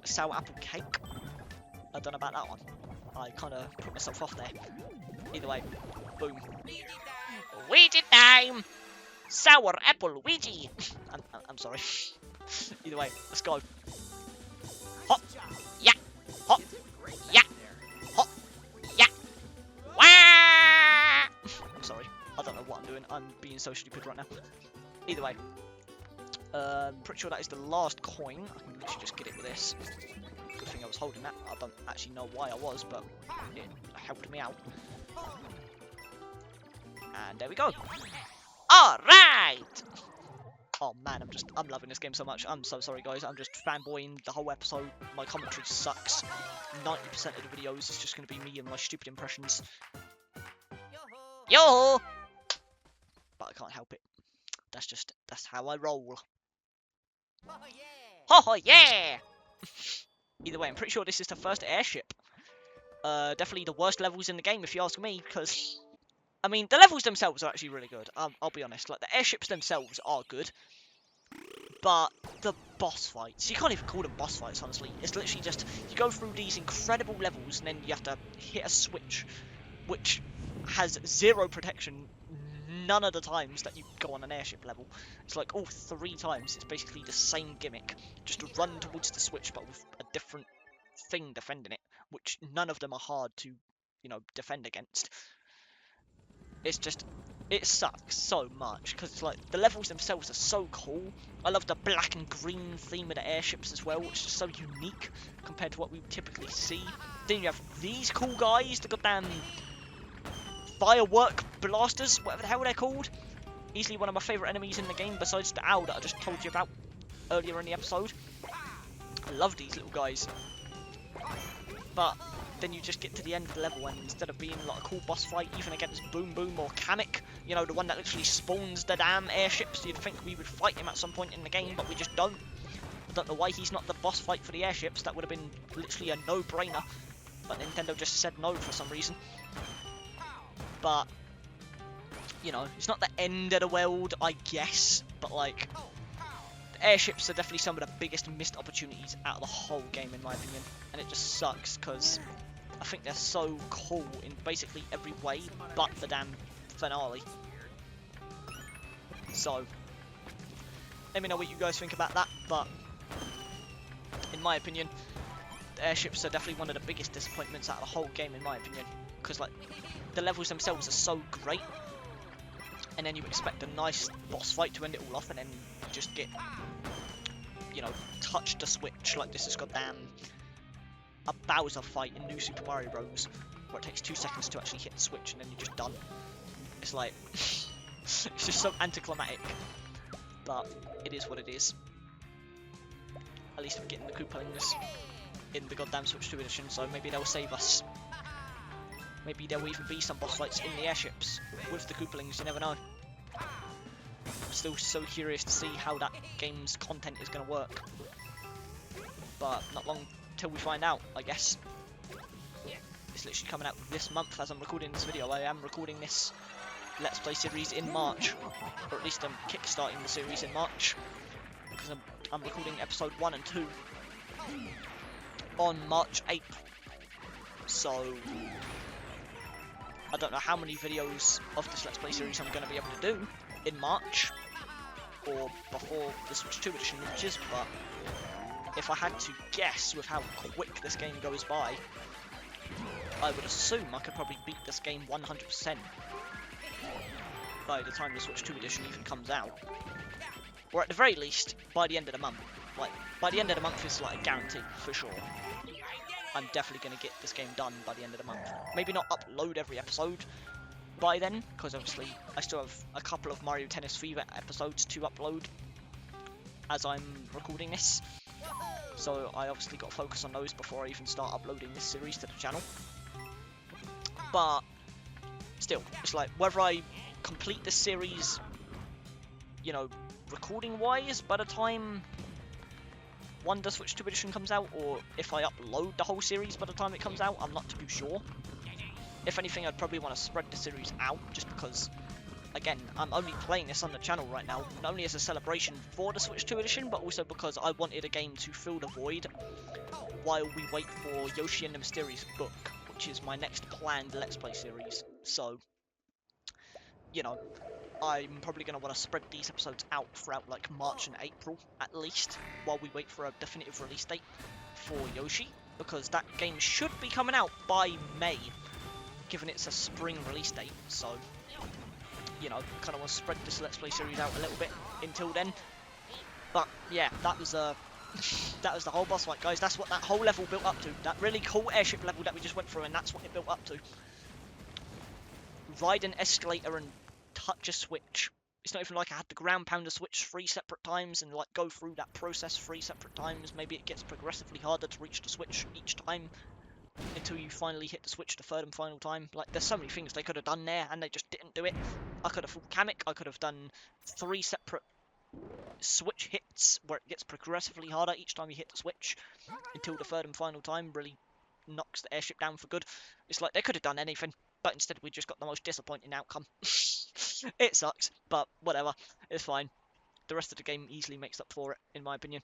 sour apple cake? I don't know about that one. I kind of put myself off there. Either way, boom. Ouija time! Sour apple Ouija! I'm sorry. Either way, let's go. Hop! Yeah! Hop! Yeah! Hop! Yeah! Wah! I'm sorry. I don't know what I'm doing. I'm being so stupid right now. Either way. Pretty sure that is the last coin. I can literally just get it with this. Good thing I was holding that. I don't actually know why I was, but it helped me out. And there we go. Alright! Oh man, I'm loving this game so much. I'm so sorry guys, I'm just fanboying the whole episode. My commentary sucks. 90% of the videos is just going to be me and my stupid impressions. Yo! But I can't help it. That's how I roll. Ho ho yeah! Either way, I'm pretty sure this is the first airship. Definitely the worst levels in the game if you ask me, because I mean, the levels themselves are actually really good. I'll be honest, like the airships themselves are good. But the boss fights, you can't even call them boss fights, honestly. It's literally just, you go through these incredible levels and then you have to hit a switch, which has zero protection none of the times that you go on an airship level. It's like all 3 times, it's basically the same gimmick. Just run towards the switch, but with a different thing defending it, which none of them are hard to, you know, defend against. It's just, it sucks so much, because it's like, the levels themselves are so cool. I love the black and green theme of the airships as well, which is so unique compared to what we typically see. Then you have these cool guys, the goddamn firework blasters, whatever the hell they're called. Easily one of my favourite enemies in the game, besides the owl that I just told you about earlier in the episode. I love these little guys. But then you just get to the end of the level, and instead of being like a cool boss fight, even against Boom Boom or Kamek, you know, the one that literally spawns the damn airships, you'd think we would fight him at some point in the game, but we just don't. I don't know why he's not the boss fight for the airships. That would have been literally a no-brainer, but Nintendo just said no for some reason. But, you know, it's not the end of the world, I guess, but like, airships are definitely some of the biggest missed opportunities out of the whole game, in my opinion. And it just sucks, because I think they're so cool in basically every way but the damn finale. So, let me know what you guys think about that, but in my opinion, the airships are definitely one of the biggest disappointments out of the whole game, in my opinion. Because, like, the levels themselves are so great, and then you expect a nice boss fight to end it all off, and then you just get, you know, touch the switch. Like, this has got damn a Bowser fight in New Super Mario Bros. Where it takes 2 seconds to actually hit the switch, and then you're just done. It's like, it's just so anticlimactic. But it is what it is. At least we're getting the Koopalings in the goddamn Switch 2 edition, so maybe they'll save us. Maybe there will even be some boss fights in the airships with the Koopalings, you never know. I'm still so curious to see how that game's content is going to work. But not long till we find out, I guess. It's literally coming out this month as I'm recording this video. I am recording this Let's Play series in March. Or at least I'm kickstarting the series in March. Because I'm recording episode 1 and 2 on March 8th. So I don't know how many videos of this Let's Play series I'm going to be able to do in March, or before the Switch 2 edition launches, but if I had to guess with how quick this game goes by, I would assume I could probably beat this game 100% by the time the Switch 2 edition even comes out. Or at the very least, by the end of the month. Like, by the end of the month is like a guarantee, for sure. I'm definitely going to get this game done by the end of the month. Maybe not upload every episode by then, because obviously I still have a couple of Mario Tennis Fever episodes to upload as I'm recording this. So I obviously got to focus on those before I even start uploading this series to the channel. But still, it's like whether I complete this series, you know, recording-wise by the time Wonder Switch 2 edition comes out, or if I upload the whole series by the time it comes out, I'm not too sure. If anything, I'd probably want to spread the series out, just because, again, I'm only playing this on the channel right now, not only as a celebration for the Switch 2 edition, but also because I wanted a game to fill the void while we wait for Yoshi and the Mysterious Book, which is my next planned Let's Play series. So, you know, I'm probably going to want to spread these episodes out throughout like March and April at least, while we wait for a definitive release date for Yoshi, because that game should be coming out by May, given it's a spring release date. So, you know, kind of want to spread this Let's Play series out a little bit until then. But yeah, that was that was the whole boss fight, guys. That's what that whole level built up to. That really cool airship level that we just went through, and that's what it built up to. Ride an escalator and touch a switch. It's not even like I had to ground pound a switch 3 separate times and like go through that process 3 separate times. Maybe it gets progressively harder to reach the switch each time until you finally hit the switch the third and final time. Like, there's so many things they could have done there and they just didn't do it. I could have full Kamek. I could have done 3 separate switch hits where it gets progressively harder each time you hit the switch until the third and final time really knocks the airship down for good. It's like they could have done anything, but instead we just got the most disappointing outcome. It sucks, but whatever, it's fine. The rest of the game easily makes up for it, in my opinion.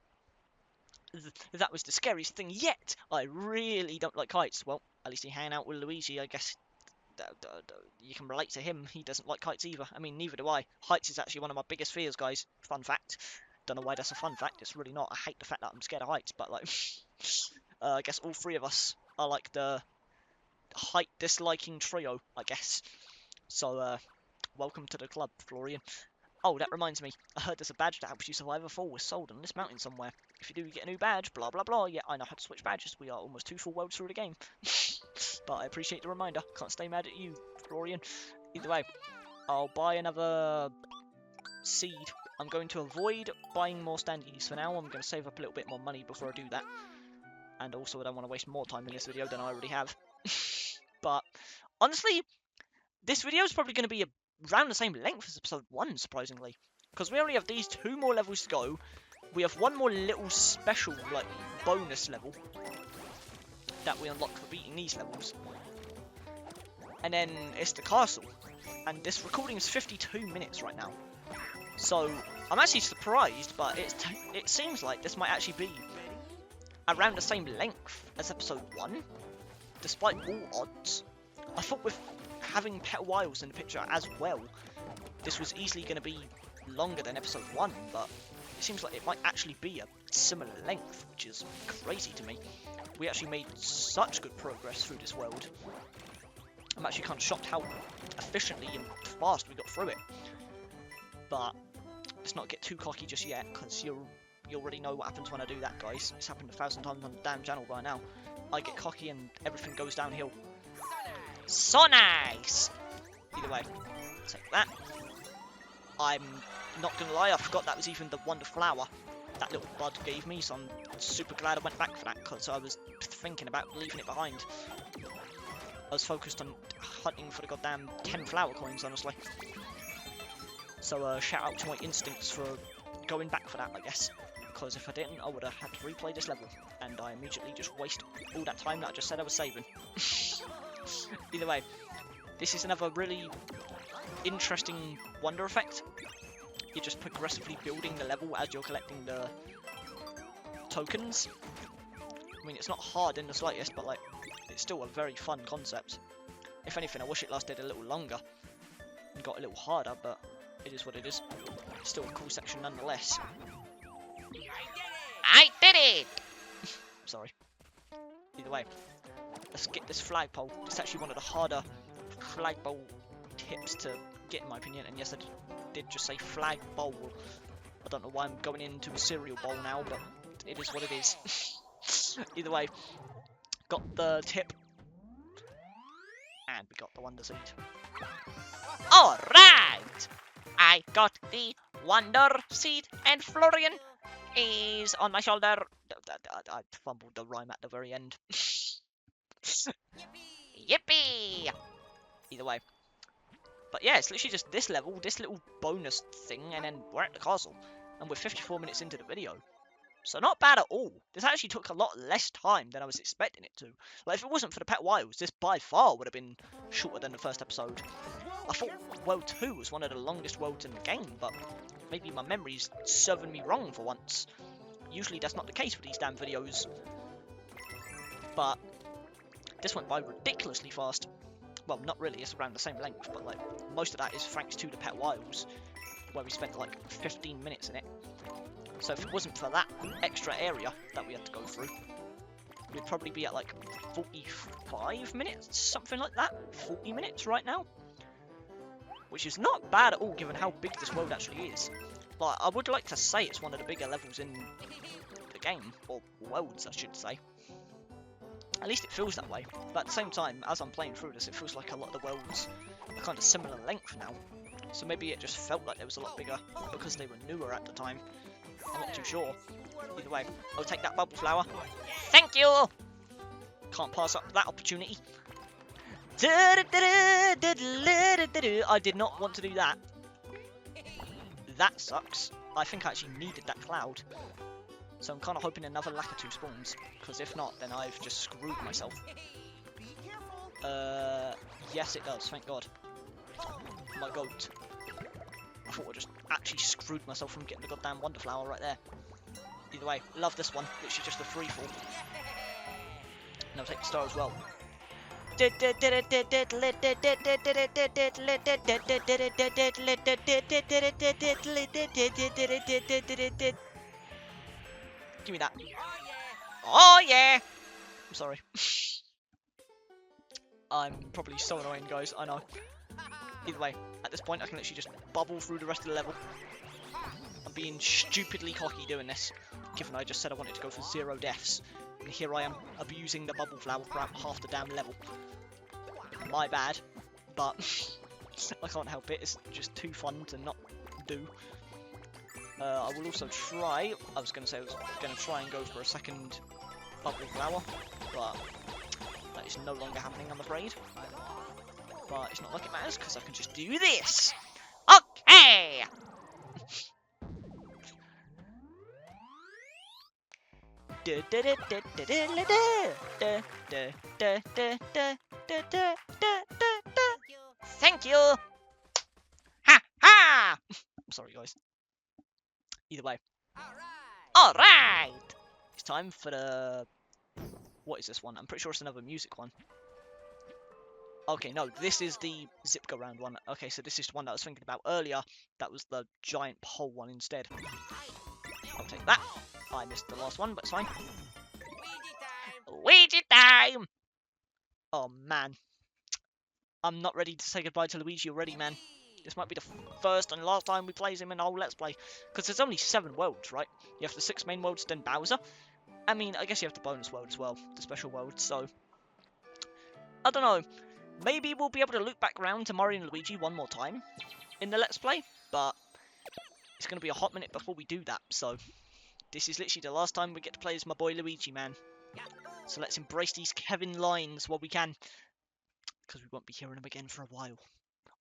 That was the scariest thing yet. I really don't like heights. Well, at least you hang out with Luigi, I guess. You can relate to him. He doesn't like heights either. I mean, neither do I. Heights is actually one of my biggest fears, guys. Fun fact. Don't know why that's a fun fact. It's really not. I hate the fact that I'm scared of heights, but like, I guess all 3 of us are like the height disliking trio, I guess. So, welcome to the club, Florian. Oh, that reminds me. I heard there's a badge that helps you survive a fall was sold on this mountain somewhere. If you do get a new badge, blah blah blah. Yeah, I know how to switch badges. We are almost 2 full worlds through the game. But I appreciate the reminder. Can't stay mad at you, Florian. Either way, I'll buy another seed. I'm going to avoid buying more standees for now. I'm going to save up a little bit more money before I do that. And also, I don't want to waste more time in this video than I already have. But honestly, this video is probably going to be around the same length as episode 1, surprisingly. Because we only have these 2 more levels to go. We have 1 more little special, like, bonus level that we unlock for beating these levels. And then it's the castle. And this recording is 52 minutes right now. So I'm actually surprised, but it seems like this might actually be around the same length as episode 1, despite all odds. I thought with having Pet Wiles in the picture as well, this was easily going to be longer than episode 1, but it seems like it might actually be a similar length, which is crazy to me. We actually made such good progress through this world. I'm actually kind of shocked how efficiently and fast we got through it. But let's not get too cocky just yet, because you already know what happens when I do that, guys. It's happened 1,000 times on the damn channel by now. I get cocky and everything goes downhill. So nice! Either way, take that. I'm not gonna lie, I forgot that was even the wonder flower that little bud gave me, so I'm super glad I went back for that, because I was thinking about leaving it behind. I was focused on hunting for the goddamn 10 flower coins, honestly. So shout out to my instincts for going back for that, I guess. Because if I didn't, I would have had to replay this level, and I immediately just wasted all that time that I just said I was saving. Either way, this is another really interesting wonder effect. You're just progressively building the level as you're collecting the tokens. I mean, it's not hard in the slightest, but like, it's still a very fun concept. If anything, I wish it lasted a little longer and got a little harder, but it is what it is. It's still a cool section nonetheless. I did it! Sorry. Either way, let's get this flagpole. It's actually one of the harder flagpole tips to get, in my opinion. And yes, I did just say flagpole. I don't know why I'm going into a cereal bowl now, but it is what it is. Either way, got the tip. And we got the wonder seed. Alright! I got the wonder seed, and Florian is on my shoulder. I fumbled the rhyme at the very end. Yippee! Either way. But yeah, it's literally just this level, this little bonus thing, and then we're at the castle. And we're 54 minutes into the video. So not bad at all. This actually took a lot less time than I was expecting it to. Like, if it wasn't for the Pet Wiles, this by far would have been shorter than the first episode. I thought World 2 was one of the longest worlds in the game, but maybe my memory's serving me wrong for once. Usually that's not the case with these damn videos. But this went by ridiculously fast. Well, not really, it's around the same length, but like, most of that is thanks to the Pet Wiles, where we spent like 15 minutes in it. So if it wasn't for that extra area that we had to go through, we'd probably be at like 45 minutes, something like that. 40 minutes right now. Which is not bad at all, given how big this world actually is. Like, I would like to say it's one of the bigger levels in the game, or worlds I should say. At least it feels that way, but at the same time, as I'm playing through this, it feels like a lot of the worlds are kind of similar length now. So maybe it just felt like it was a lot bigger because they were newer at the time. I'm not too sure. Either way, I'll take that bubble flower. Thank you! Can't pass up that opportunity. I did not want to do that. That sucks. I think I actually needed that cloud. So I'm kind of hoping another Lakitu spawns, because if not, then I've just screwed myself. Yes it does, thank God. Oh my God. I thought I just actually screwed myself from getting the goddamn wonder flower right there. Either way, love this one. Literally just a free fall. And I'll take the star as well. Give me that. Oh yeah! I'm sorry. I'm probably so annoying, guys, I know. Either way, at this point I can literally just bubble through the rest of the level. I'm being stupidly cocky doing this, given I just said I wanted to go for 0 deaths. And here I am, abusing the bubble flower throughout half the damn level. My bad, but I can't help it, it's just too fun to not do. I will also try, I was going to say I was going to try and go for a second bubble flower, but that is no longer happening, I'm afraid. But it's not like it matters, because I can just do this! Okay! Thank you! Ha ha! Sorry, guys. Either way. Alright! It's time for the... What is this one? I'm pretty sure it's another music one. Okay, no, this is the zip go round one. Okay, so this is the one that I was thinking about earlier. That was the giant pole one instead. I'll take that. I missed the last one, but it's fine. Luigi time! Oh, man. I'm not ready to say goodbye to Luigi already, man. This might be the first and last time we play him in the whole Let's Play. Because there's only 7 worlds, right? You have the 6 main worlds, then Bowser. I mean, I guess you have the bonus world as well. The special world, so... I don't know. Maybe we'll be able to loop back around to Mario and Luigi one more time in the Let's Play. But it's going to be a hot minute before we do that, so... This is literally the last time we get to play as my boy Luigi, man. So let's embrace these Kevin lines while we can. Because we won't be hearing them again for a while.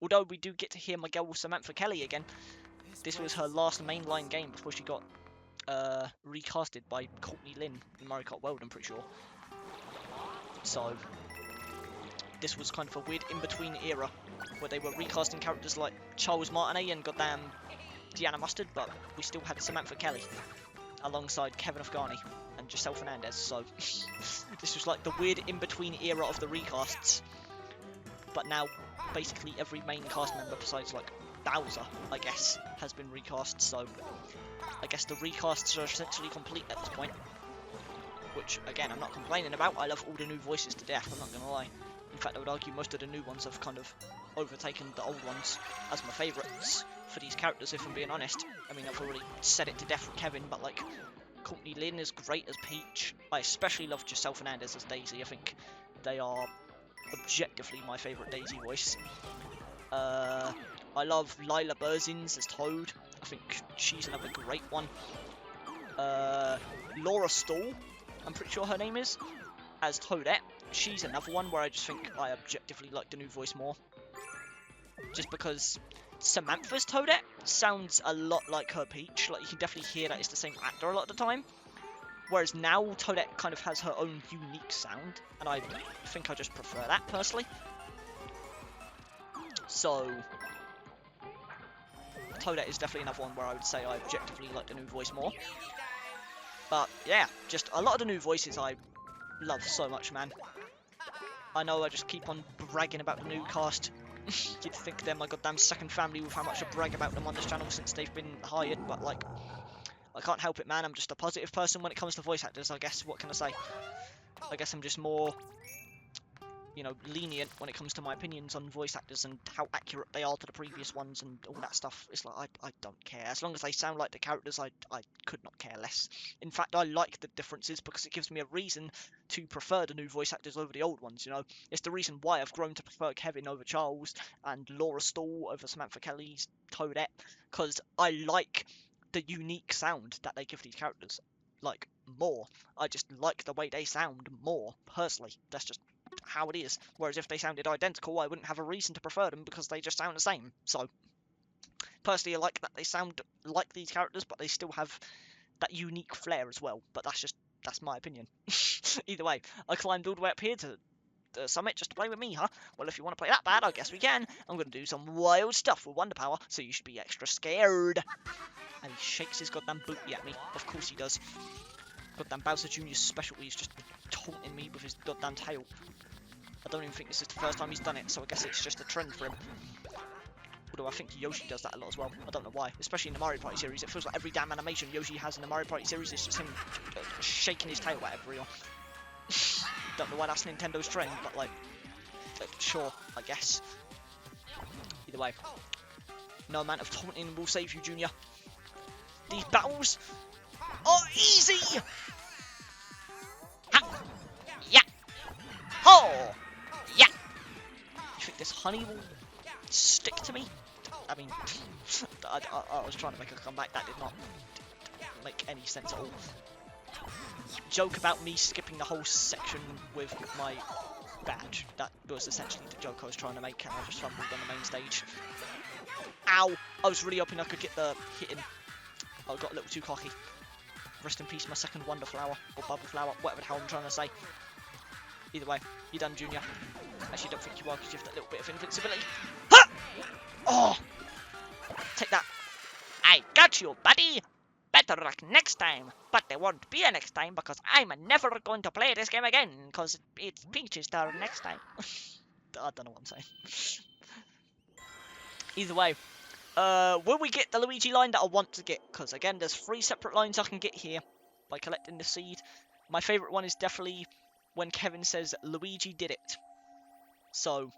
Although we do get to hear my girl Samantha Kelly again. This was her last mainline game before she got recasted by Courtney Lynn in Mario Kart World, I'm pretty sure. So, this was kind of a weird in-between era where they were recasting characters like Charles Martinet and goddamn Deanna Mustard, but we still had Samantha Kelly alongside Kevin Afghani and Giselle Fernandez. So, this was like the weird in-between era of the recasts. But now, basically every main cast member besides, like, Bowser, I guess, has been recast, so I guess the recasts are essentially complete at this point. Which, again, I'm not complaining about. I love all the new voices to death, I'm not gonna lie. In fact, I would argue most of the new ones have kind of overtaken the old ones as my favourites for these characters, if I'm being honest. I mean, I've already said it to death with Kevin, but, like, Courtney Lynn is great as Peach. I especially love Giselle Fernandez as Daisy. I think they are objectively my favourite Daisy voice. I love Lila Burzins as Toad. I think she's another great one. Laura Stoll, I'm pretty sure her name is, as Toadette. She's another one where I just think I objectively like the new voice more. Just because Samantha's Toadette sounds a lot like her Peach. Like, you can definitely hear that it's the same actor a lot of the time. Whereas now, Toadette kind of has her own unique sound, and I think I just prefer that, personally. So, Toadette is definitely another one where I would say I objectively like the new voice more. But, yeah, just a lot of the new voices I love so much, man. I know I just keep on bragging about the new cast. You'd think they're my goddamn second family with how much I brag about them on this channel since they've been hired, but, like, I can't help it, man. I'm just a positive person when it comes to voice actors, I guess. What can I say? I guess I'm just more, you know, lenient when it comes to my opinions on voice actors and how accurate they are to the previous ones and all that stuff. It's like, I don't care. As long as they sound like the characters, I could not care less. In fact, I like the differences because it gives me a reason to prefer the new voice actors over the old ones, you know? It's the reason why I've grown to prefer Kevin over Charles and Laura Stoll over Samantha Kelly's Toadette, because I like the unique sound that they give these characters, like, more. I just like the way they sound more, personally. That's just how it is. Whereas if they sounded identical, I wouldn't have a reason to prefer them because they just sound the same. So, personally, I like that they sound like these characters, but they still have that unique flair as well. But that's my opinion. Either way, I climbed all the way up here to the summit just to play with me, huh? Well, if you want to play that bad, I guess we can. I'm going to do some wild stuff with Wonder Power, so you should be extra scared. And he shakes his goddamn booty at me. Of course he does. Goddamn Bowser Jr.'s specialty is just taunting me with his goddamn tail. I don't even think this is the first time he's done it, so I guess it's just a trend for him. Although I think Yoshi does that a lot as well. I don't know why. Especially in the Mario Party series. It feels like every damn animation Yoshi has in the Mario Party series is just him shaking his tail at everyone. Don't know why that's Nintendo's trend, but like sure, I guess. Either way. No amount of taunting will save you, Junior. These battles are easy! Ha! Yeah! Ho! Yeah! You think this honey will stick to me? I mean, I was trying to make a comeback. That did not make any sense at all. Joke about me skipping the whole section with my badge. That was essentially the joke I was trying to make, and I just fumbled on the main stage. Ow! I was really hoping I could get the hit in. I got a little too cocky. Rest in peace, my second Wonder Flower, or Bubble Flower, whatever the hell I'm trying to say. Either way, you're done, Junior. Actually, don't think you are, because you have that little bit of invincibility. Ha! Oh! Take that. got you, buddy. Better luck next time. But there won't be a next time because I'm never going to play this game again because it's Peach's turn next time. I don't know what I'm saying. Either way, will we get the Luigi line that I want to get? Because again, there's 3 separate lines I can get here by collecting the seed. My favourite one is definitely when Kevin says, Luigi did it. So,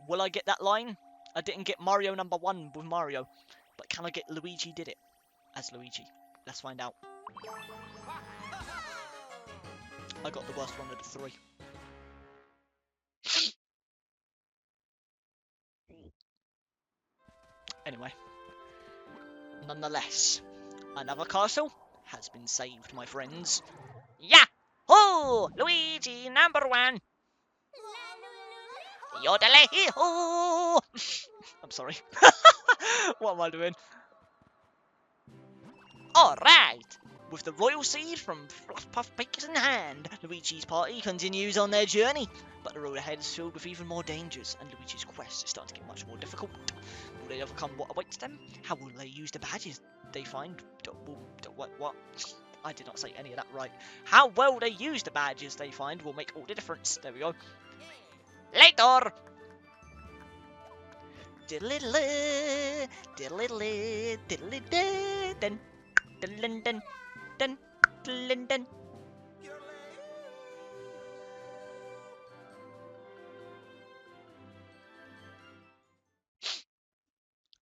will I get that line? I didn't get Mario number 1 with Mario. But can I get Luigi did it as Luigi? Let's find out. I got the worst one of the 3. Anyway. Nonetheless, another castle has been saved, my friends. Yeah! Oh, Luigi number 1. Yodelay-hee-hoo! I'm sorry. What am I doing? Alright. With the royal seed from Fluff-Puff Peaks in hand, Luigi's party continues on their journey. But the road ahead is filled with even more dangers, and Luigi's quest is starting to get much more difficult. Will they overcome what awaits them? How will they use the badges they find? What? I did not say any of that right. How well they use the badges they find will make all the difference. There we go. Later! Diddle-diddle, diddle-diddle, diddle-diddle, dun, diddle-dun, dun, dun, diddle-dun, dun.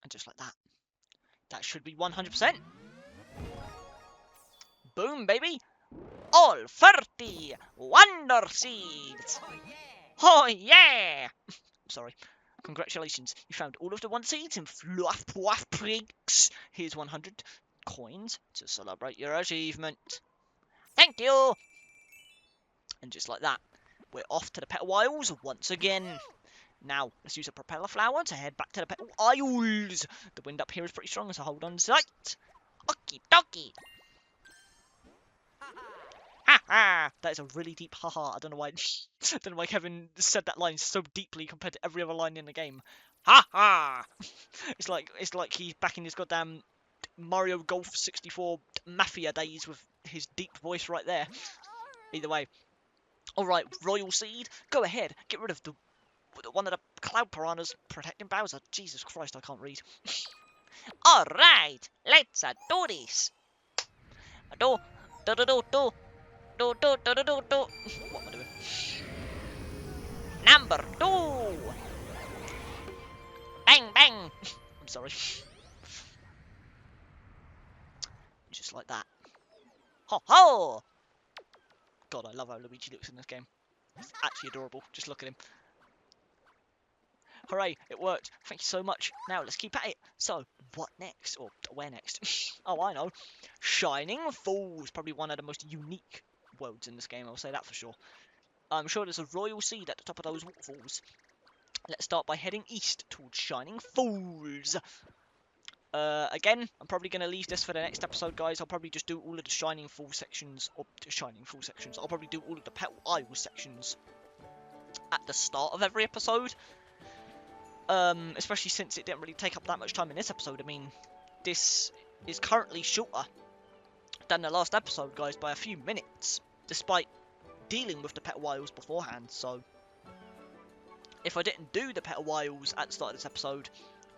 And just like that. That should be 100%. Boom, baby. All 30 Wonder Seeds! Oh yeah! Sorry. Congratulations. You found all of the 1 seeds in Fluff-Puff Peaks. Here's 100 coins to celebrate your achievement. Thank you! And just like that, we're off to the Petal Isles once again. Now, let's use a propeller flower to head back to the Petal Isles. The wind up here is pretty strong, so hold on tight. Okie dokie! Ha ha! That is a really deep haha. I don't know why. I don't know why Kevin said that line so deeply compared to every other line in the game. Ha ha! It's like he's back in his goddamn Mario Golf 64 Mafia days with his deep voice right there. Either way. Alright, Royal Seed, go ahead. Get rid of the one of the cloud piranhas protecting Bowser. Jesus Christ, I can't read. Alright, let's do this. Do. What am I doing? Number 2. Bang, bang. I'm sorry. Just like that. Ho, ho. God, I love how Luigi looks in this game. It's actually adorable. Just look at him. Hooray, it worked. Thank you so much. Now, let's keep at it. So, what next? Or, where next? Oh, I know. Shining Falls. Probably one of the most unique worlds in this game, I'll say that for sure. I'm sure there's a royal seed at the top of those waterfalls. Let's start by heading east towards Shining Falls. Again, I'm probably going to leave this for the next episode, guys. I'll probably just do all of the Shining Falls sections. I'll probably do all of the Petal Isles sections at the start of every episode. Especially since it didn't really take up that much time in this episode. I mean, this is currently shorter than the last episode, guys, by a few minutes, despite dealing with the Petal Isles beforehand. So, if I didn't do the Petal Isles at the start of this episode,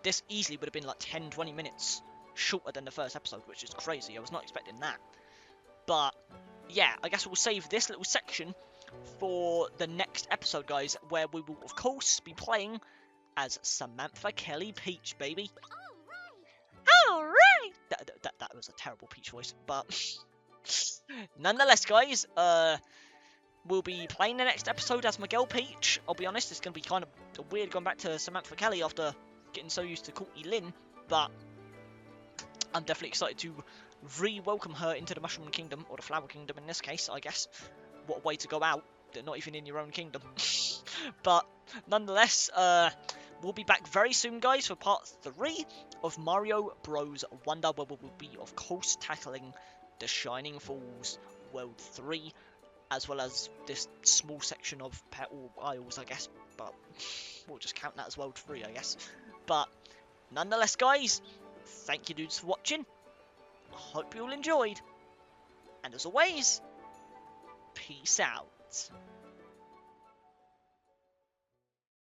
this easily would have been like 10-20 minutes shorter than the first episode, which is crazy. I was not expecting that. But, yeah, I guess we'll save this little section for the next episode, guys, where we will, of course, be playing as Samantha Kelly Peach, baby. Alright! That was a terrible Peach voice, but nonetheless, guys, we'll be playing the next episode as Miguel Peach. I'll be honest, it's going to be kind of weird going back to Samantha Kelly after getting so used to Courtney Lynn, but I'm definitely excited to re-welcome her into the Mushroom Kingdom, or the Flower Kingdom in this case, I guess. What a way to go out, they're not even in your own kingdom. But nonetheless, we'll be back very soon, guys, for part 3 of Mario Bros. Wonder, where we will be, of course, tackling the Shining Falls World 3, as well as this small section of Petal Isles, I guess, but we'll just count that as World 3, I guess. But nonetheless, guys, thank you dudes for watching. hope you all enjoyed. And as always, peace out.